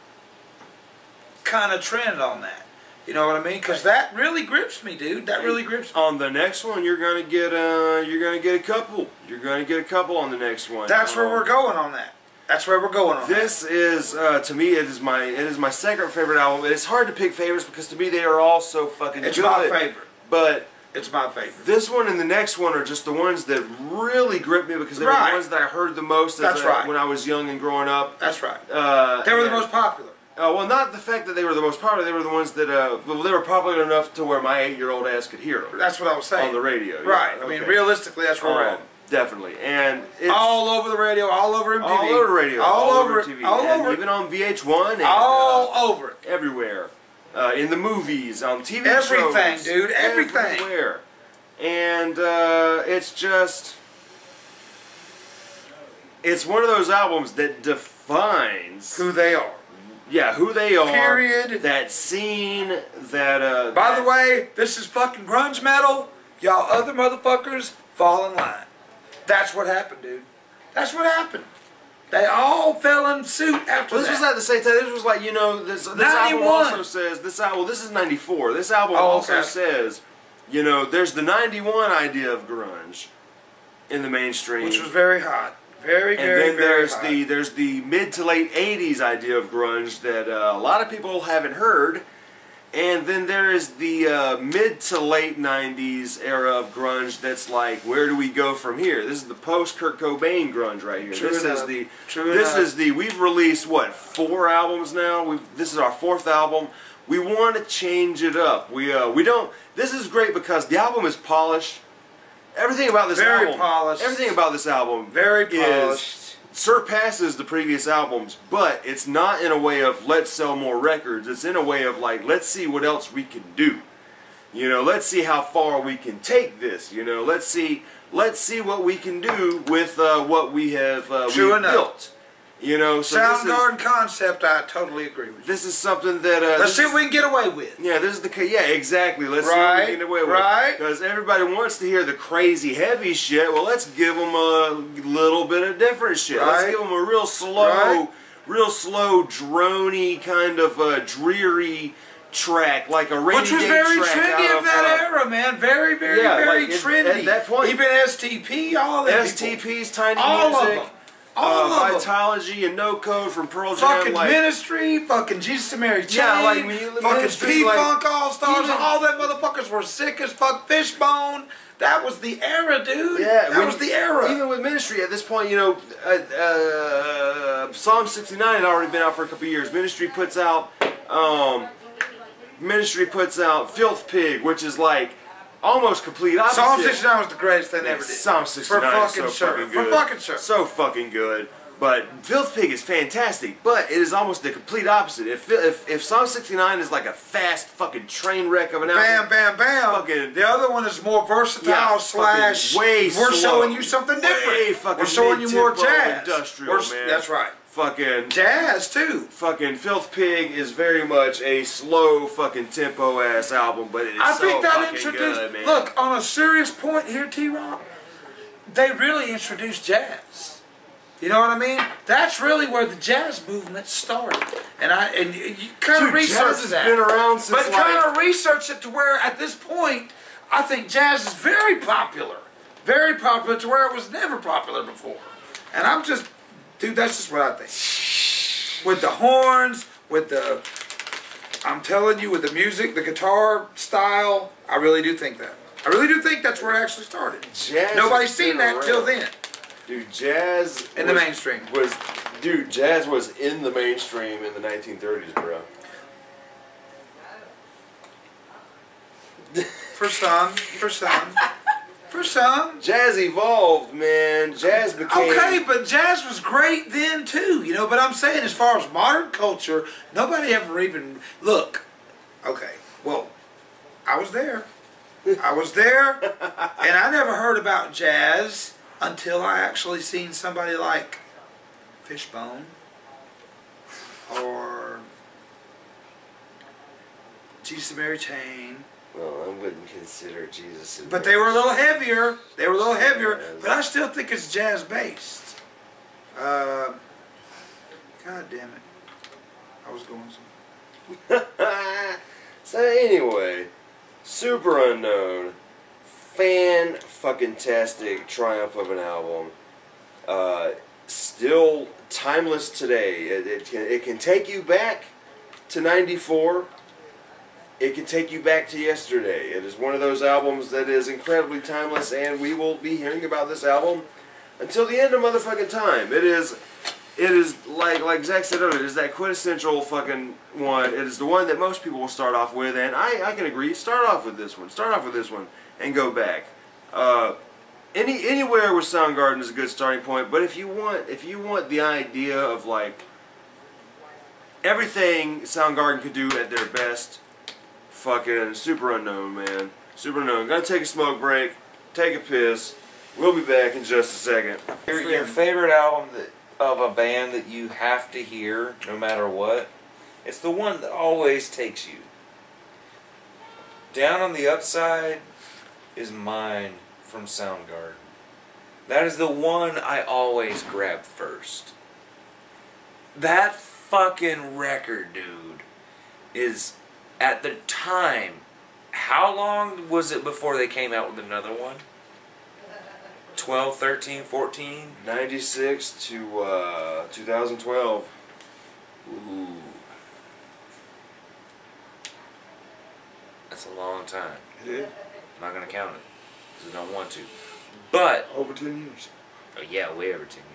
kind of trend on that. You know what I mean? Because that really grips me, dude. That really grips me. On the next one, you're gonna get a couple. You're gonna get a couple on the next one. That's where we're going on that. That's where we're going on this that. Is to me it is my second favorite album. It's hard to pick favorites because to me they are all so fucking good. It's my favorite. But it's my favorite. This one and the next one are just the ones that really grip me because they were the ones that I heard the most when I was young and growing up. That's right. They were the most popular. Well, not the fact that they were the most popular. They were the ones that well, they were popular enough to where my 8-year-old ass could hear them. That's what I was saying. On the radio. Right. Yeah, I mean, realistically, that's where we're at. Definitely. And it's all over the radio, all over MTV. All over the radio. All over TV. All and over even on VH1. And, all over it. Everywhere. In the movies, on TV everything, shows. Dude. Everything. Everywhere. And it's just... It's one of those albums that defines... who they are. Yeah, who they are. Period. That scene, that... By the way, this is fucking grunge metal. Y'all other motherfuckers fall in line. That's what happened, dude. That's what happened. They all fell in suit after this that. was at the same time. This was like, you know, this album also says... This is 94. This album also says, you know, there's the 91 idea of grunge in the mainstream. Which was very hot. Very, and very, then very hot. there's the mid to late 80s idea of grunge that a lot of people haven't heard. And then there is the mid to late 90s era of grunge that's like, where do we go from here? This is the post Kurt Cobain grunge right here. This is the we've released what, 4 albums now? This is our 4th album. We want to change it up. We don't. This is great because the album is polished. Everything about this album, everything about this album, very polished. Surpasses the previous albums, but it's not in a way of let's sell more records. It's in a way of like, let's see what else we can do. You know, let's see how far we can take this. You know, let's see what we can do with what we have built. You know, so Soundgarden concept, I totally agree with you. This is something that let's see what we can get away with. Yeah, this is exactly. Let's see what we can get away with. Right. Because everybody wants to hear the crazy heavy shit. Well, let's give them a little bit of different shit. Right. Let's give them a real slow, droney kind of dreary track, like a rainy which was day very track trendy of that era, man. Very, very, very trendy. At that point, even STP, all of them. STP's Tiny all Music. Of them. All of Vitology and No Code from Pearl Jam. Fucking Ministry, fucking Jesus and Mary Chain, fucking P-Funk All-Stars, all them motherfuckers were sick as fuck. Fishbone. That was the era, dude. Yeah, that was the era. Even with Ministry at this point, you know, Psalm 69 had already been out for a couple years. Ministry puts out Filth Pig, which is like almost complete opposite. Psalm 69 was the greatest thing they ever did. Psalm 69 is so fucking good. For fucking sure. So fucking good. But Filth Pig is fantastic, but it is almost the complete opposite. If Psalm 69 is like a fast fucking train wreck of an album, bam, bam, the other one is more versatile slash way we're showing you something different. We're showing you more jazz. Industrial, man. That's right. Fucking jazz too. Fucking Filth Pig is very much a slow fucking tempo ass album, but it is so fucking good, man. Look, on a serious point here, T-Rock, they really introduced jazz. You know what I mean? That's really where the jazz movement started. And you kind of research jazz that. has been around since but kind of research it to where at this point, I think jazz is very popular. Very popular to where it was never popular before. And I'm just, dude, that's just what I think. With the horns, with the, I'm telling you, with the music, the guitar style, I really do think that. I really do think that's where it actually started. Jazz Nobody's seen that till then. Dude, jazz in the mainstream jazz was in the mainstream in the 1930s, bro. First song. Jazz evolved, man. Jazz became... Okay, but jazz was great then too, you know. But I'm saying, as far as modern culture, nobody ever even look. Okay, well, I was there. And I never heard about jazz until I actually seen somebody like Fishbone or Jesus and Mary Chain. Well, I wouldn't consider Jesus and But they were a little Mary. heavier. But I still think it's jazz based. God damn it. I was going somewhere. So anyway, Super Unknown, fan-fucking-tastic triumph of an album. Still timeless today. It can take you back to '94. It can take you back to yesterday. It is one of those albums that is incredibly timeless, and we will be hearing about this album until the end of motherfucking time. It is like Zach said earlier, it is that quintessential fucking one. It is the one that most people will start off with, and I can agree. Start off with this one, and go back. Anywhere with Soundgarden is a good starting point. But if you want the idea of like everything Soundgarden could do at their best, fucking Super Unknown, man. Super Unknown. Gonna take a smoke break, take a piss. We'll be back in just a second. Your favorite album of a band that you have to hear no matter what, it's the one that always takes you. Down on the Upside is mine from Soundgarden. That is the one I always grab first. That fucking record, dude, is at the time, how long was it before they came out with another one? 12, 13, 14? 96 to 2012. Ooh. That's a long time. It is. I'm not going to count it, because I don't want to. But, Over 10 years. oh yeah, way over 10 years.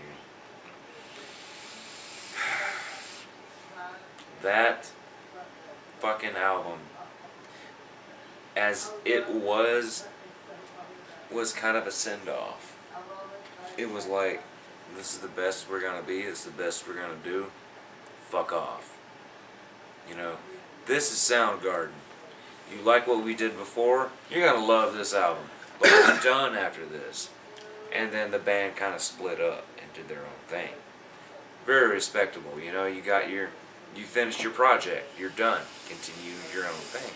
That fucking album, as it was kind of a send-off. It was like, this is the best we're gonna be, this is the best we're gonna do, fuck off. You know, this is Soundgarden. You like what we did before, you're gonna love this album. But we're done after this. And then the band kind of split up and did their own thing. Very respectable, you know, you finished your project, you're done, continue your own thing.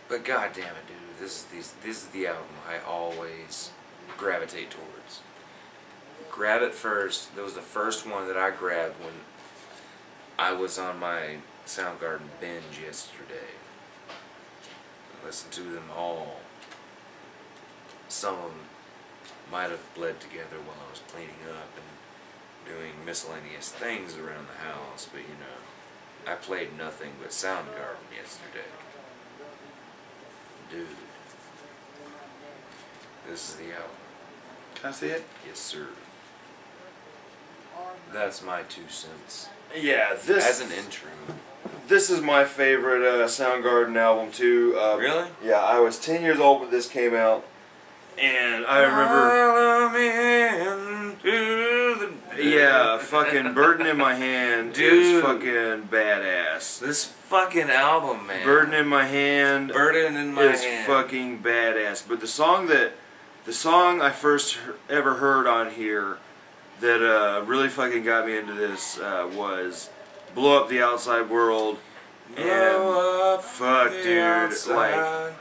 But god damn it, dude, this is the album I always gravitate towards. Grab It First. That was the first one that I grabbed when I was on my Soundgarden binge yesterday. I listened to them all. Some of them might have bled together while I was cleaning up and doing miscellaneous things around the house, but you know, I played nothing but Soundgarden yesterday. Dude, this is the album. Can I see it? Yes, sir. That's my 2 cents. Yeah, this As an intro. This is my favorite Soundgarden album too. Really? Yeah, I was 10 years old when this came out, and I remember. Yeah, fucking Burden in My Hand Dude. is fucking badass. This fucking album, man. Burden in My Hand Burden in My is Hand. fucking badass. But the song I first ever heard on here that really fucking got me into this was Blow Up the Outside World. Blow up fuck, the dude, outside. like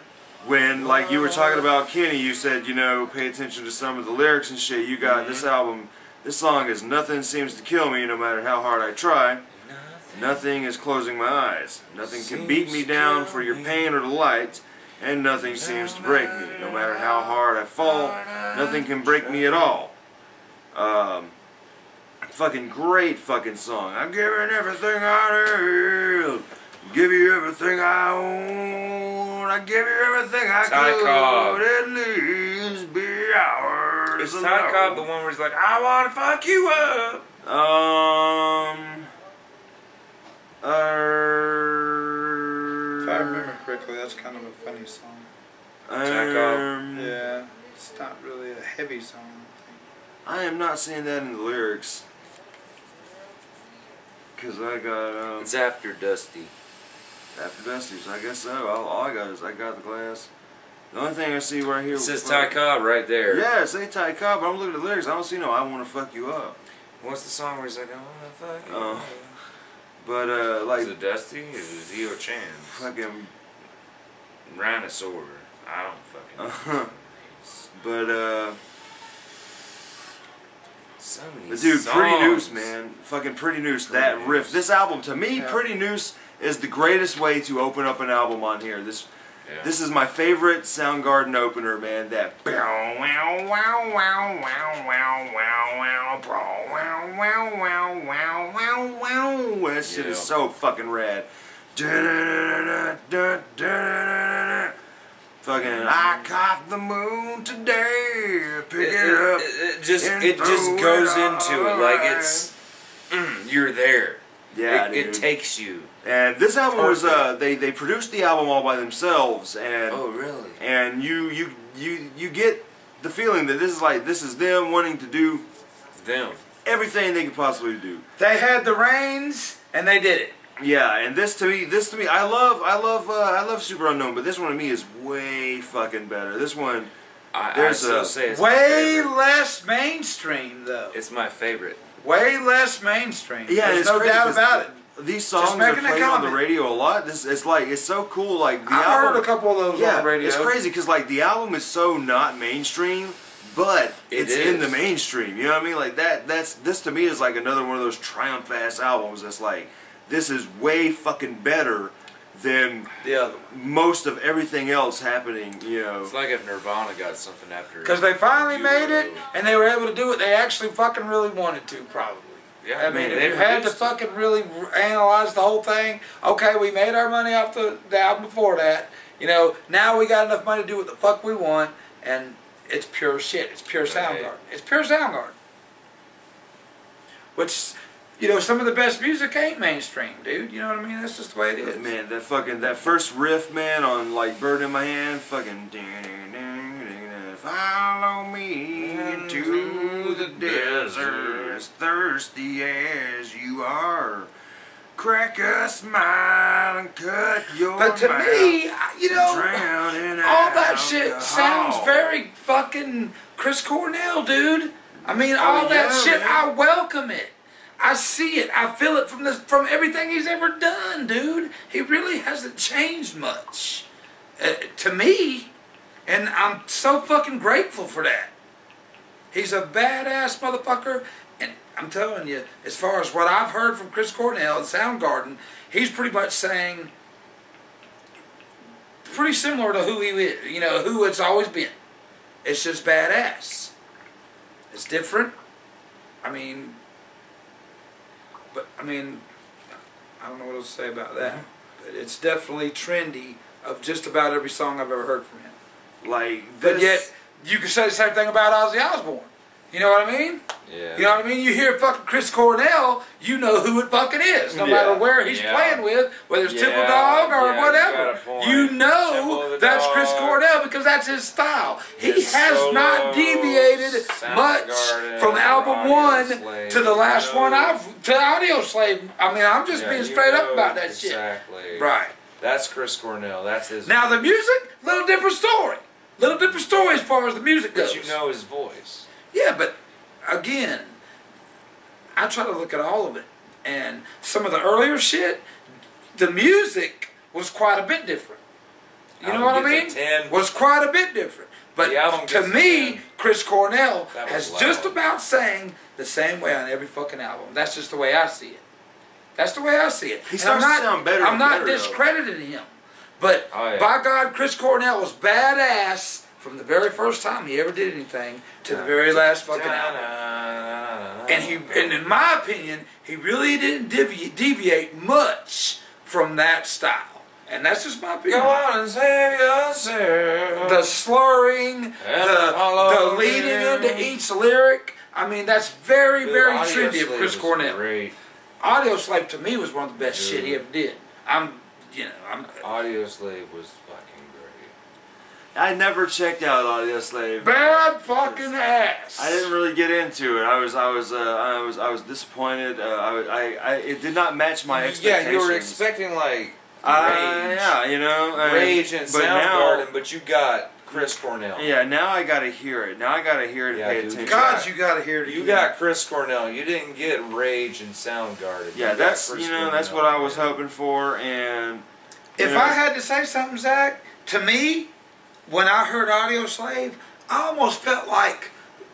when like you were talking about Kenny, you said, you know, pay attention to some of the lyrics and shit. You got this album This song is Nothing Seems to Kill Me No Matter How Hard I Try. Nothing is closing my eyes. Nothing can beat me down for your pain or delight. And nothing seems to break me. No matter how hard I fall, nothing can break me at all. Fucking great fucking song. I'm giving everything I have. Give you everything I own. I give you everything I could. At least be ours. Is Ty Cobb the one where he's like, I wanna fuck you up? If I remember correctly, that's kind of a funny song. Yeah, it's not really a heavy song. I am not seeing that in the lyrics. Cause I got It's After Dusty. After Dusty, so I guess so. All I got is I got the glass. The only thing I see right here It says Ty Cobb right there. Yeah, it say Ty Cobb, but I'm looking at the lyrics. I don't see no I wanna fuck you up. What's the song where he's like, I wanna fuck you up? But like is it Dusty? Is it Eo Chan? fucking Rhinosaur. I don't fucking know. but So many dude, songs. Pretty Noose, man. Fucking Pretty Noose. That riff. This album, to me, Pretty Noose is the greatest way to open up an album on here. This is my favorite Soundgarden opener, man. That that shit is so fucking rad. Fucking, I caught the moon today. Pick it up. It just goes into it like it's you're there. Yeah, it takes you. And this album was they produced the album all by themselves, and oh really? And you get the feeling that this is them wanting to do everything they could possibly do. They had the reins and they did it. Yeah, and this to me, I love Super Unknown, but this one to me is way fucking better. This one, I still say it's way less mainstream though. It's my favorite. Way less mainstream. Yeah, there's no doubt about it. These songs are played on the radio a lot. It's so cool. Like the I've album, heard a couple of those on the radio. It's crazy because like the album is so not mainstream, but it's in the mainstream. You know what I mean? Like this to me is like another one of those triumph ass albums. That's like this is way fucking better than the other most of everything else happening. You know, it's like if Nirvana got something after. Because they finally made it and they were able to do what they actually fucking really wanted to, probably. Yeah, I mean, if you had to fucking really analyze the whole thing, okay, we made our money off the album before that. You know, now we got enough money to do what the fuck we want, and it's pure shit. It's pure Soundgarden. It's pure Soundgarden. Which, you know, some of the best music ain't mainstream, dude. You know what I mean? That's just the way it is. Man, that first riff, man, on like Bird in My Hand, fucking follow me into the desert, as thirsty as you are. Crack a smile and cut your But to me, you know, all that shit alcohol. sounds very fucking Chris Cornell, dude. I mean, all that shit, man. I welcome it. I see it. I feel it from everything he's ever done, dude. He really hasn't changed much. To me. And I'm so fucking grateful for that. He's a badass motherfucker. And I'm telling you, as far as what I've heard from Chris Cornell and Soundgarden, he's pretty much saying pretty similar to who he is, you know, who it's always been. It's just badass. It's different. I mean, I don't know what else to say about that. But it's definitely trendy of just about every song I've ever heard from him. Like this. But yet, you can say the same thing about Ozzy Osbourne. You know what I mean? Yeah. You know what I mean? You hear fucking Chris Cornell, you know who it fucking is. No matter where he's playing with, whether it's Temple Dog or whatever. You know that's Chris Cornell because that's his style. He has not deviated much from album 1 to the last one to Audio Slave. I mean, I'm just being straight up about that shit. Exactly. Right. That's Chris Cornell. That's his. Now the music, little different story. Little different story as far as the music goes. But you know his voice. Yeah, but again, I try to look at all of it. And some of the earlier shit, the music was quite a bit different. You know what I mean? Was quite a bit different. But to me, Chris Cornell That was has loud. just about sang the same way on every fucking album. That's just the way I see it. That's the way I see it. He And I'm starts to not, sound better I'm and not better, though. discrediting him. But Oh, yeah. by God, Chris Cornell was badass from the very first time he ever did anything to the very last fucking album. And in my opinion, he really didn't deviate much from that style. And that's just my opinion. Go on and save yourself. The slurring, the follow leading him. into each lyric. I mean, that's very, Dude, very Audio trendy of Slave Chris was Cornell. Great. Audio Slave to me was one of the best Dude. shit he ever did. I'm Audio Slave was fucking great. I never checked out Audio Slave. bad fucking ass. I didn't really get into it. I was disappointed. It did not match my expectations. Yeah, you were expecting like Yeah, you know, Rage and but now- Soundgarden, but you got Chris Cornell. Yeah, now I gotta hear it. Now I gotta hear it and Yeah, pay dude. attention. God, you gotta hear it. You again. got Chris Cornell. You didn't get Rage and Soundgarden. Yeah, You got that's Chris that's Cornell. what I was hoping for, and you If know, I had to say something, Zach, to me, when I heard Audio Slave, I almost felt like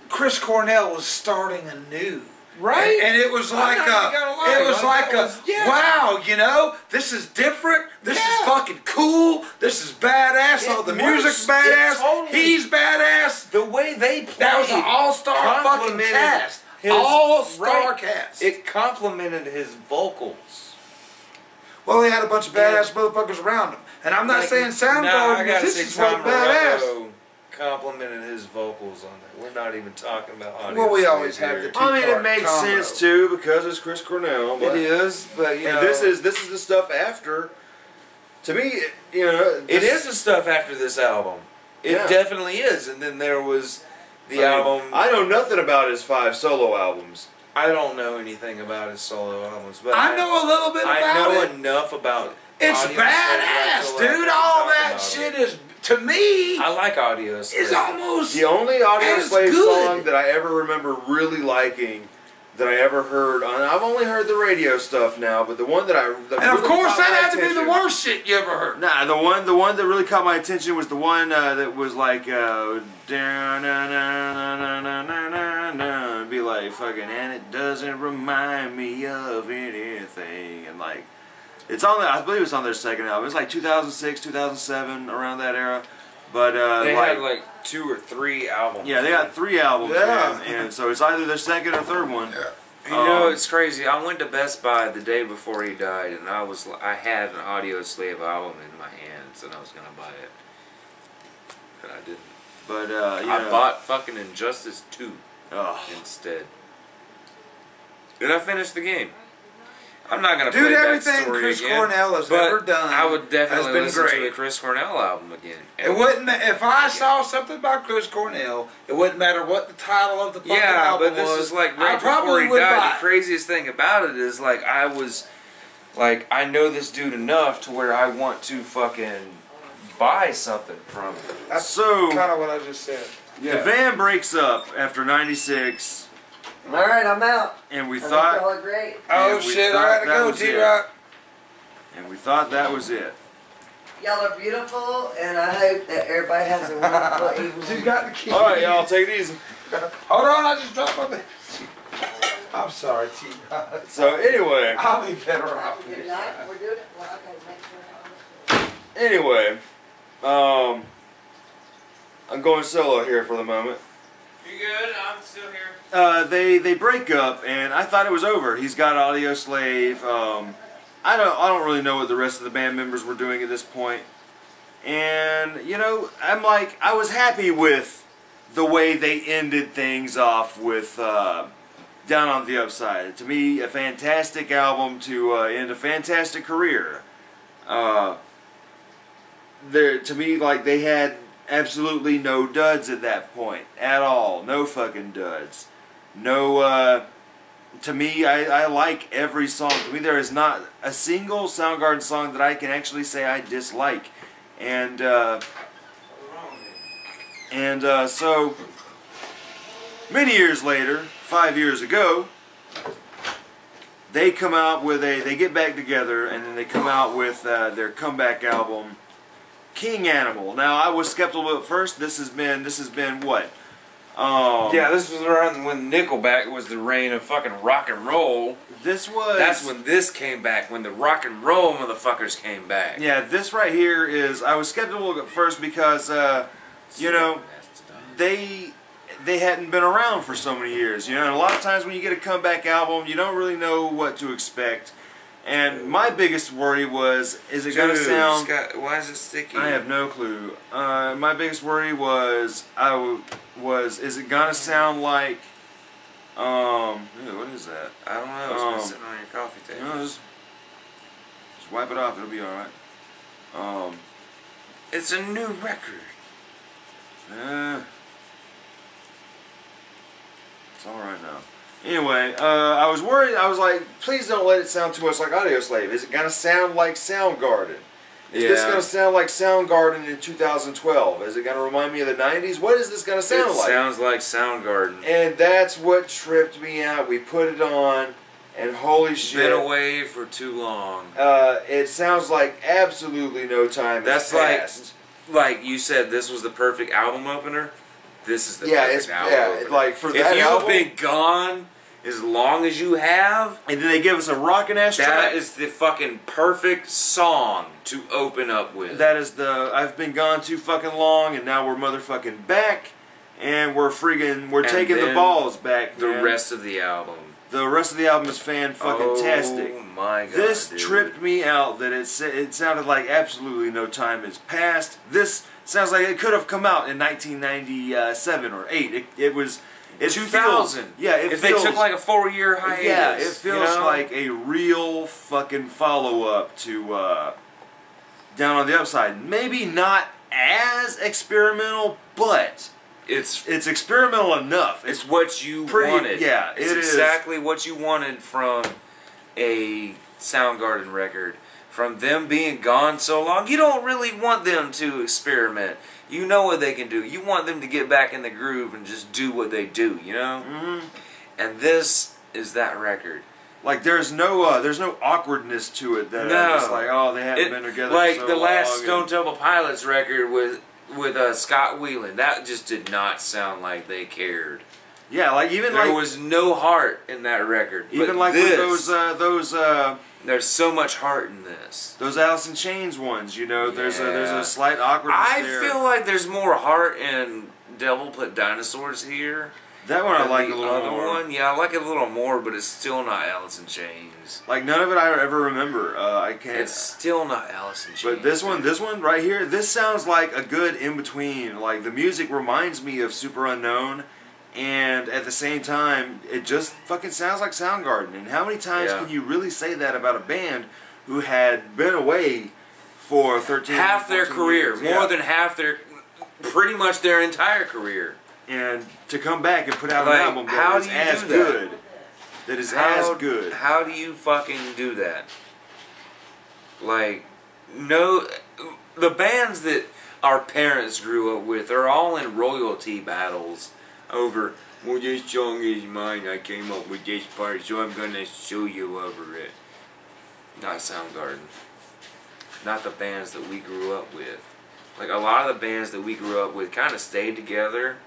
Chris Cornell was starting anew. Right? And it was like not even gonna lie, it was like that was- yeah. wow, you know, this is different. This is fucking cool. This is badass. It Oh, the works. music's It badass. totally- He's badass. The way they played. That was an all-star fucking complimented cast. his- All-star right. cast. It complimented his vocals. Well, he had a bunch of badass motherfuckers around him. And I'm not Like, saying I Soundgarden gotta this say is like Tom badass. Morello complimented his vocals on that. We're not even talking about audio. Well, we Slave always have here. the two- I mean, it two-part makes combo. sense too because it's Chris Cornell. But, It is, but you know, and this is the stuff after. To me, you know, it is the stuff after this album. It Yeah. definitely is. And then there was the I mean, album. I know nothing about his 5 solo albums. I don't know anything about his solo albums, but I know a little bit about I know it. enough about. It's Audio Slave badass, Retrospective dude. to All talk that about shit it. is, to me, I like Audio Slave. is almost. The only Audio And it's Slave good. song that I ever remember really liking, that I ever heard on, I've only heard the radio stuff now, but the one that And of really course, caught that my had to be the attention- worst shit you ever heard. Nah, the one that really caught my attention was the one that was like be like fucking, and it doesn't remind me of anything, and like it's on I believe it's on their second album. It's like 2006, 2007, around that era. But They like, had like 2 or 3 albums. yeah, they got 3 albums, Yeah. man, and so it's either their second or third one. You know, it's crazy. I went to Best Buy the day before he died, and I had an Audio Slave album in my hands, and I was gonna buy it, but I didn't. But you I know, bought fucking Injustice 2 oh, instead, and I finished the game. I'm not gonna Dude, play everything that story Chris again, Cornell has but ever done I would definitely has been listen great. to the Chris Cornell album again. It wouldn't. If I saw something about Chris Cornell, it wouldn't matter what the title of the fucking Yeah, album but this was. is like I right before probably he would died. buy The it. craziest thing about it is like I know this dude enough to where I want to fucking buy something from him. That's so kind of what I just said. the band breaks up after '96, All right, I'm out. and we I think thought. y'all are great. Oh we shit! thought I gotta that go, was it. T-Rock. And we thought that was it. Y'all are beautiful, and I hope that everybody has a wonderful You evening. got the key. All right, y'all, take it easy. Hold on, I just dropped my. I'm sorry, T-Rock. So anyway, I'll be better off. Good night. We're doing it. Well, okay, make sure. anyway, I'm going solo here for the moment. You good? I'm still here. They break up, and I thought it was over. He's got Audio Slave. I don't really know what the rest of the band members were doing at this point. And you know, I was happy with the way they ended things off with Down on the Upside. To me, a fantastic album to end a fantastic career. To me, like, they had absolutely no duds at that point at all. No fucking duds. No. To me, I like every song. To me, there is not a single Soundgarden song that I can actually say I dislike. And so many years later, 5 years ago, they come out with they get back together, and then they come out with their comeback album, King Animal. Now, I was skeptical at first. This has been what? Yeah, this was around when Nickelback was the reign of fucking rock and roll. This was... That's when this came back, when the rock and roll motherfuckers came back. Yeah, this right here is... I was skeptical at first because, you know, they hadn't been around for so many years. You know, and a lot of times when you get a comeback album, you don't really know what to expect. And my biggest worry was, is it going to sound... Scott, why is it sticky? I have no clue. My biggest worry was, is it going to sound like... Ew, what is that? I don't know. It's been sitting on your coffee table. No, just wipe it off. It'll be alright. It's a new record. It's alright now. Anyway, I was worried. I was like, please don't let it sound too much like Audioslave. Is it going to sound like Soundgarden? Is this going to sound like Soundgarden in 2012? Is it going to remind me of the 90s? What is this going to sound like? It sounds like Soundgarden. And that's what tripped me out. We put it on, and holy shit. Been away for too long. It sounds like absolutely no time has passed. Like you said, this was the perfect album opener. This is the perfect album opener. Yeah, like for that if album, you've been gone as long as you have, and then they give us a rockin' ass track. That is the fucking perfect song to open up with. That is the I've been gone too fucking long, and now we're motherfucking back, and we're taking the balls back. The rest of the album. The rest of the album is fan-fucking-tastic. Oh my god, this dude. tripped me out that it sounded like absolutely no time has passed. This sounds like it could have come out in 1997 or 8. It was... It 2000. Feels, yeah, if they took like a 4-year hiatus. Yeah, it feels like a real fucking follow-up to Down on the Upside. Maybe not as experimental, but... It's experimental enough. It's what you wanted. Yeah, it's exactly what you wanted from a Soundgarden record. From them being gone so long, you don't really want them to experiment. You know what they can do. You want them to get back in the groove and just do what they do, you know? Mm-hmm. And this is that record. Like there's no awkwardness to it that I'm just like, oh, they haven't been together like so the last long, Stone Temple Pilots record with Scott Weiland. That just did not sound like they cared. Yeah, like even there was no heart in that record. Even but like this, with those there's so much heart in this. Those Alice in Chains ones, you know, there's a slight awkwardness there. I feel like there's more heart in Devil Put Dinosaurs here. That one I like a little more. One, yeah, I like it a little more, but it's still not Alice in Chains. Like none of it I ever remember. I can't. It's still not Alice in Chains. But this one right here, this sounds like a good in between. Like the music reminds me of Super Unknown, and at the same time, it just fucking sounds like Soundgarden. And how many times can you really say that about a band who had been away for 13, half their career, years? more than half their, pretty much their entire career. And to come back and put out an album that is as good. That is as good. How do you fucking do that? Like, no, the bands that our parents grew up with are all in royalty battles over, well, this song is mine, I came up with this part, so I'm gonna sue you over it. Not Soundgarden. Not the bands that we grew up with. Like, a lot of the bands that we grew up with kind of stayed together,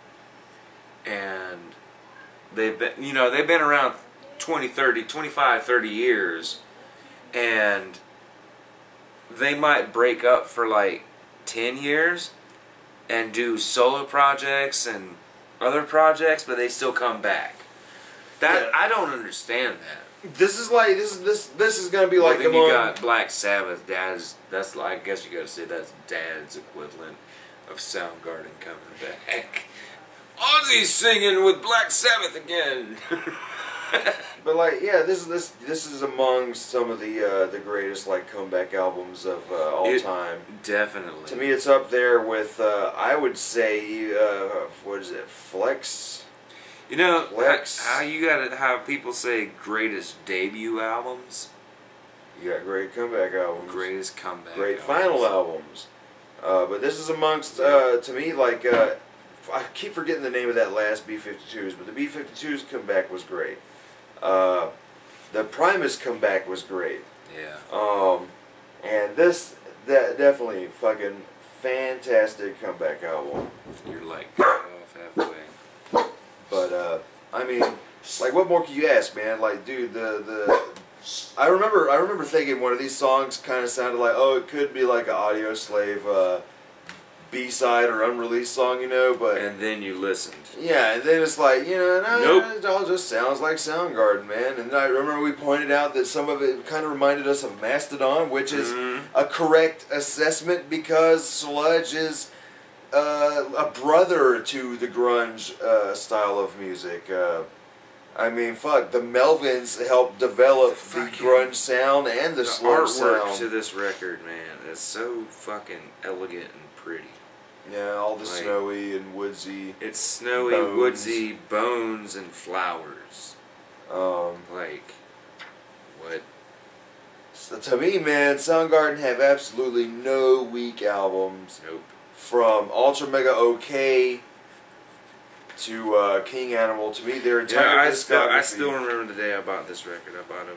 and they've been around 25, 30 years, and they might break up for like 10 years and do solo projects and other projects, but they still come back. I don't understand that. This is like this is gonna be like then you got Black Sabbath. That's like, I guess you gotta say that's Dad's equivalent of Soundgarden coming back. Ozzy's singing with Black Sabbath again. But like, yeah, this is among some of the greatest like comeback albums of all time. Definitely. To me, it's up there with I would say what is it, Flex? You know Flex. how people say greatest debut albums. You got great comeback albums. Greatest comeback. Great albums. final albums. But this is amongst to me like. I keep forgetting the name of that last B-52s, but the B-52s comeback was great. The Primus comeback was great. Yeah. And this definitely fucking fantastic comeback album. You're like off halfway. But I mean, like, what more can you ask, man? Like, dude, I remember thinking one of these songs kind of sounded like, oh, it could be like an Audio Slave B-side or unreleased song, you know, but... And then you listened. Yeah, and then it's like, you know, Nope. it all just sounds like Soundgarden, man. And I remember we pointed out that some of it kind of reminded us of Mastodon, which is a correct assessment because sludge is a brother to the grunge style of music. I mean, fuck, the Melvins helped develop the grunge sound and the sludge artwork sound. to this record, man, it's so fucking elegant and pretty. Yeah, all the Like, snowy and woodsy. It's snowy, bones. woodsy, bones and flowers. Like, what? So to me, man, Soundgarden have absolutely no weak albums. Nope. From Ultra Mega OK to King Animal. To me, their entire discography. I still remember the day I bought this record. I bought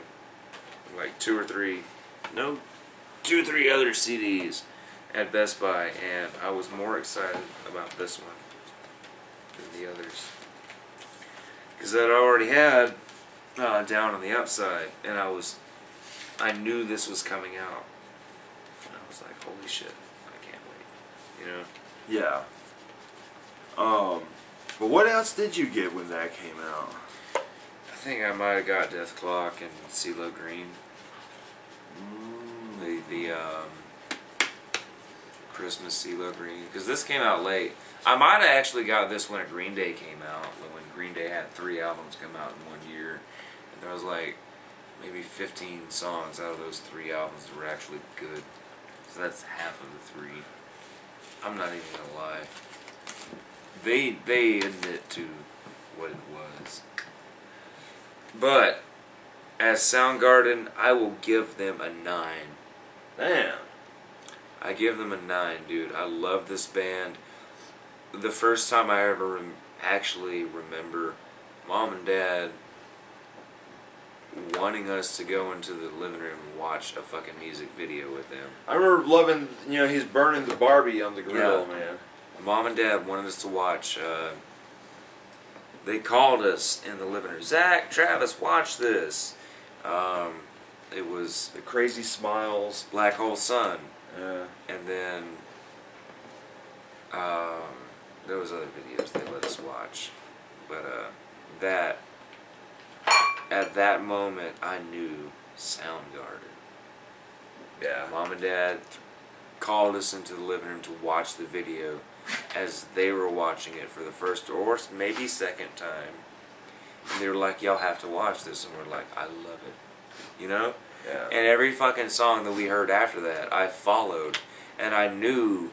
like 2 or 3 other CDs at Best Buy, and I was more excited about this one than the others. Because I'd already had Down on the Upside, and I knew this was coming out. And I was like, holy shit, I can't wait. You know? Yeah. But what else did you get when that came out? I think I might have got Death Clock and CeeLo Green. The Christmas CeeLo Green, because this came out late. I might have actually got this when Green Day came out, when Green Day had 3 albums come out in 1 year, and there was like maybe 15 songs out of those 3 albums that were actually good. So that's half of the 3. I'm not even gonna lie. They admit to what it was. But as Soundgarden, I will give them a 9. Damn. I give them a 9, dude. I love this band. The first time I ever actually remember Mom and Dad wanting us to go into the living room and watch a fucking music video with them. I remember loving, you know, he's burning the Barbie on the grill, man. Mom and Dad wanted us to watch. They called us in the living room. Zach, Travis, watch this. It was The Crazy Smiles. Black Hole Sun. Yeah. And then there was other videos they let us watch, but at that moment I knew Soundgarden. Yeah. Mom and Dad called us into the living room to watch the video as they were watching it for the first or maybe second time, and they were like, "Y'all have to watch this," and we're like, "I love it," you know. Yeah. And every fucking song that we heard after that, I followed. And I knew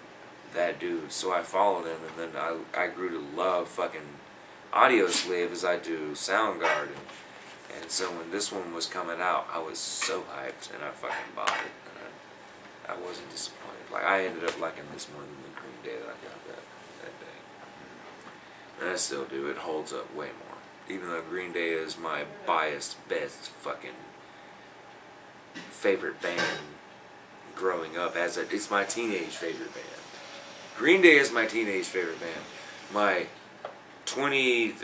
that dude, so I followed him. And then I grew to love fucking Audio Slave as I do Soundgarden. And so when this one was coming out, I was so hyped. And I fucking bought it. And I wasn't disappointed. Like, I ended up liking this more than the Green Day that I got that day. And I still do. It holds up way more. Even though Green Day is my biased, best fucking favorite band growing up, it's my teenage favorite band. Green Day is my teenage favorite band. My 20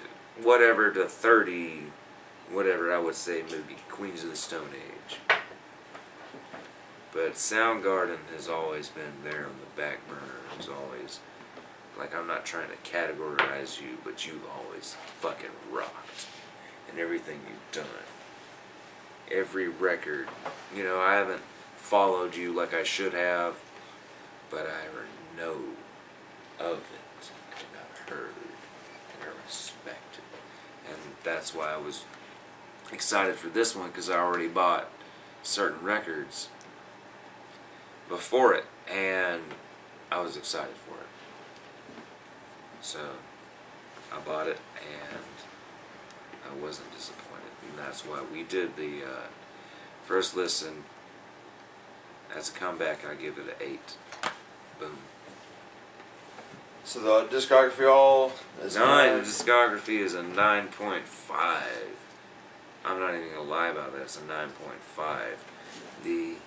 whatever to 30 whatever, I would say maybe Queens of the Stone Age. But Soundgarden has always been there on the back burner. It's always like, I'm not trying to categorize you, but you've always fucking rocked in everything you've done. Every record, you know, I haven't followed you like I should have, but I know of it, and I've heard, and I respect it. And that's why I was excited for this one, because I already bought certain records before it, and I was excited for it. So I bought it, and I wasn't disappointed. And that's why we did the first listen. As a comeback, I give it an 8. Boom. So the discography all is 9. The discography is a 9.5. I'm not even gonna lie about that. It's a 9.5.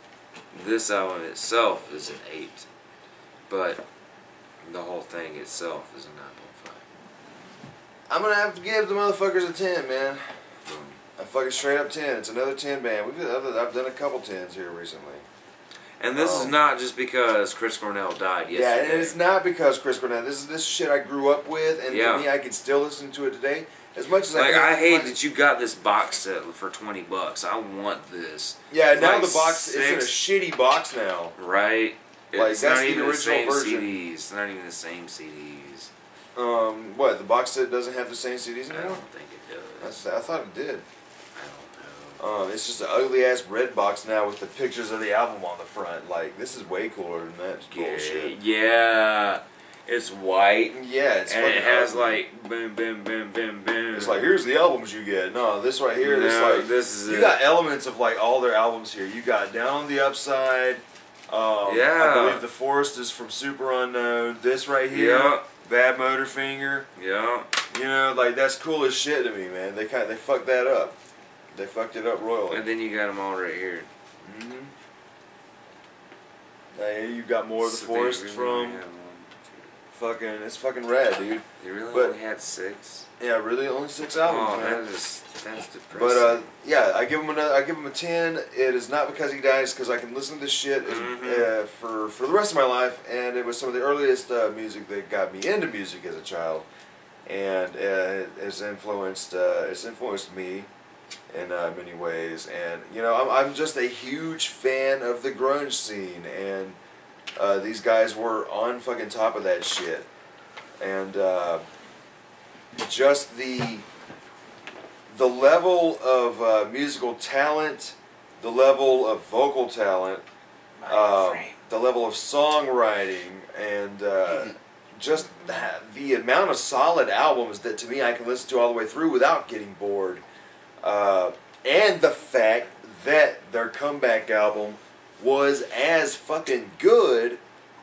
This album itself is an 8, but the whole thing itself is a 9.5. I'm gonna have to give the motherfuckers a 10, man. A fucking straight up 10. It's another 10 band. I've done a couple 10s here recently. And this is not just because Chris Cornell died yesterday. Yeah, and it's not because Chris Cornell. This is shit I grew up with, and Yeah. to me, I can still listen to it today. As much as I hate that you got this box set for $20. I want this. Yeah, It's now like the box is in a shitty box now. Right. Like, It's that's not the even the original same version. CDs. It's not even the same CDs. What? The box set doesn't have the same CDs I anymore? don't think it does. I thought it did. I don't know. It's just an ugly ass red box now with the pictures of the album on the front. Like, this is way cooler than that. It's bullshit. Yeah. It's white. Yeah, it's And fucking it has ugly. like boom, boom, boom, boom, boom. It's like, here's the albums you get. No, this right here, this is you it. got elements of like all their albums here. You got Down on the Upside. Yeah. I believe The Forest is from Super Unknown. This right here, Yeah. Bad Motorfinger. Yeah. You know, like that's cool as shit to me, man. They fucked that up. They fucked it up royally. And then you got them all right here. Mm-hmm. Now here you got more of The So Forest they really from only had one, two. it's fucking rad, dude. They really But- only had 6. Yeah, really only 6 albums, Oh, man. that's depressing. But yeah, I give him a 10. It is not because he died, it's because I can listen to this shit for the rest of my life, and it was some of the earliest music that got me into music as a child, and it's influenced me in many ways. And you know, I'm just a huge fan of the grunge scene, and these guys were on fucking top of that shit, and just the level of musical talent, the level of vocal talent, the level of songwriting, and just the amount of solid albums that to me I can listen to all the way through without getting bored, and the fact that their comeback album was as fucking good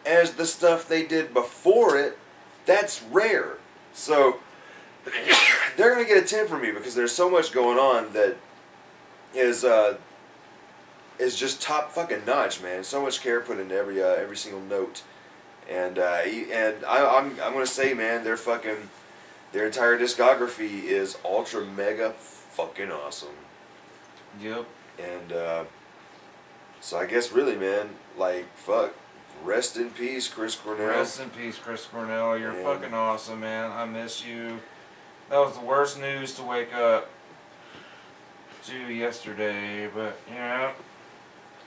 as the stuff they did before it, that's rare. So they're gonna get a 10 from me because there's so much going on that is just top fucking notch, man. So much care put into every single note, and I'm gonna say, man, their entire discography is ultra mega fucking awesome. Yep. And so I guess really, man, like fuck, rest in peace, Chris Cornell. Rest in peace, Chris Cornell. You're And- fucking awesome, man. I miss you. That was the worst news to wake up to yesterday, but you know,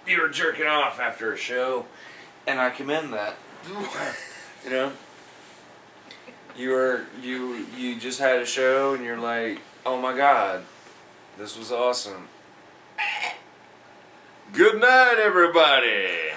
you were jerking off after a show, and I commend that. You know, you just had a show, and you're like, oh my god, this was awesome. Good night, everybody.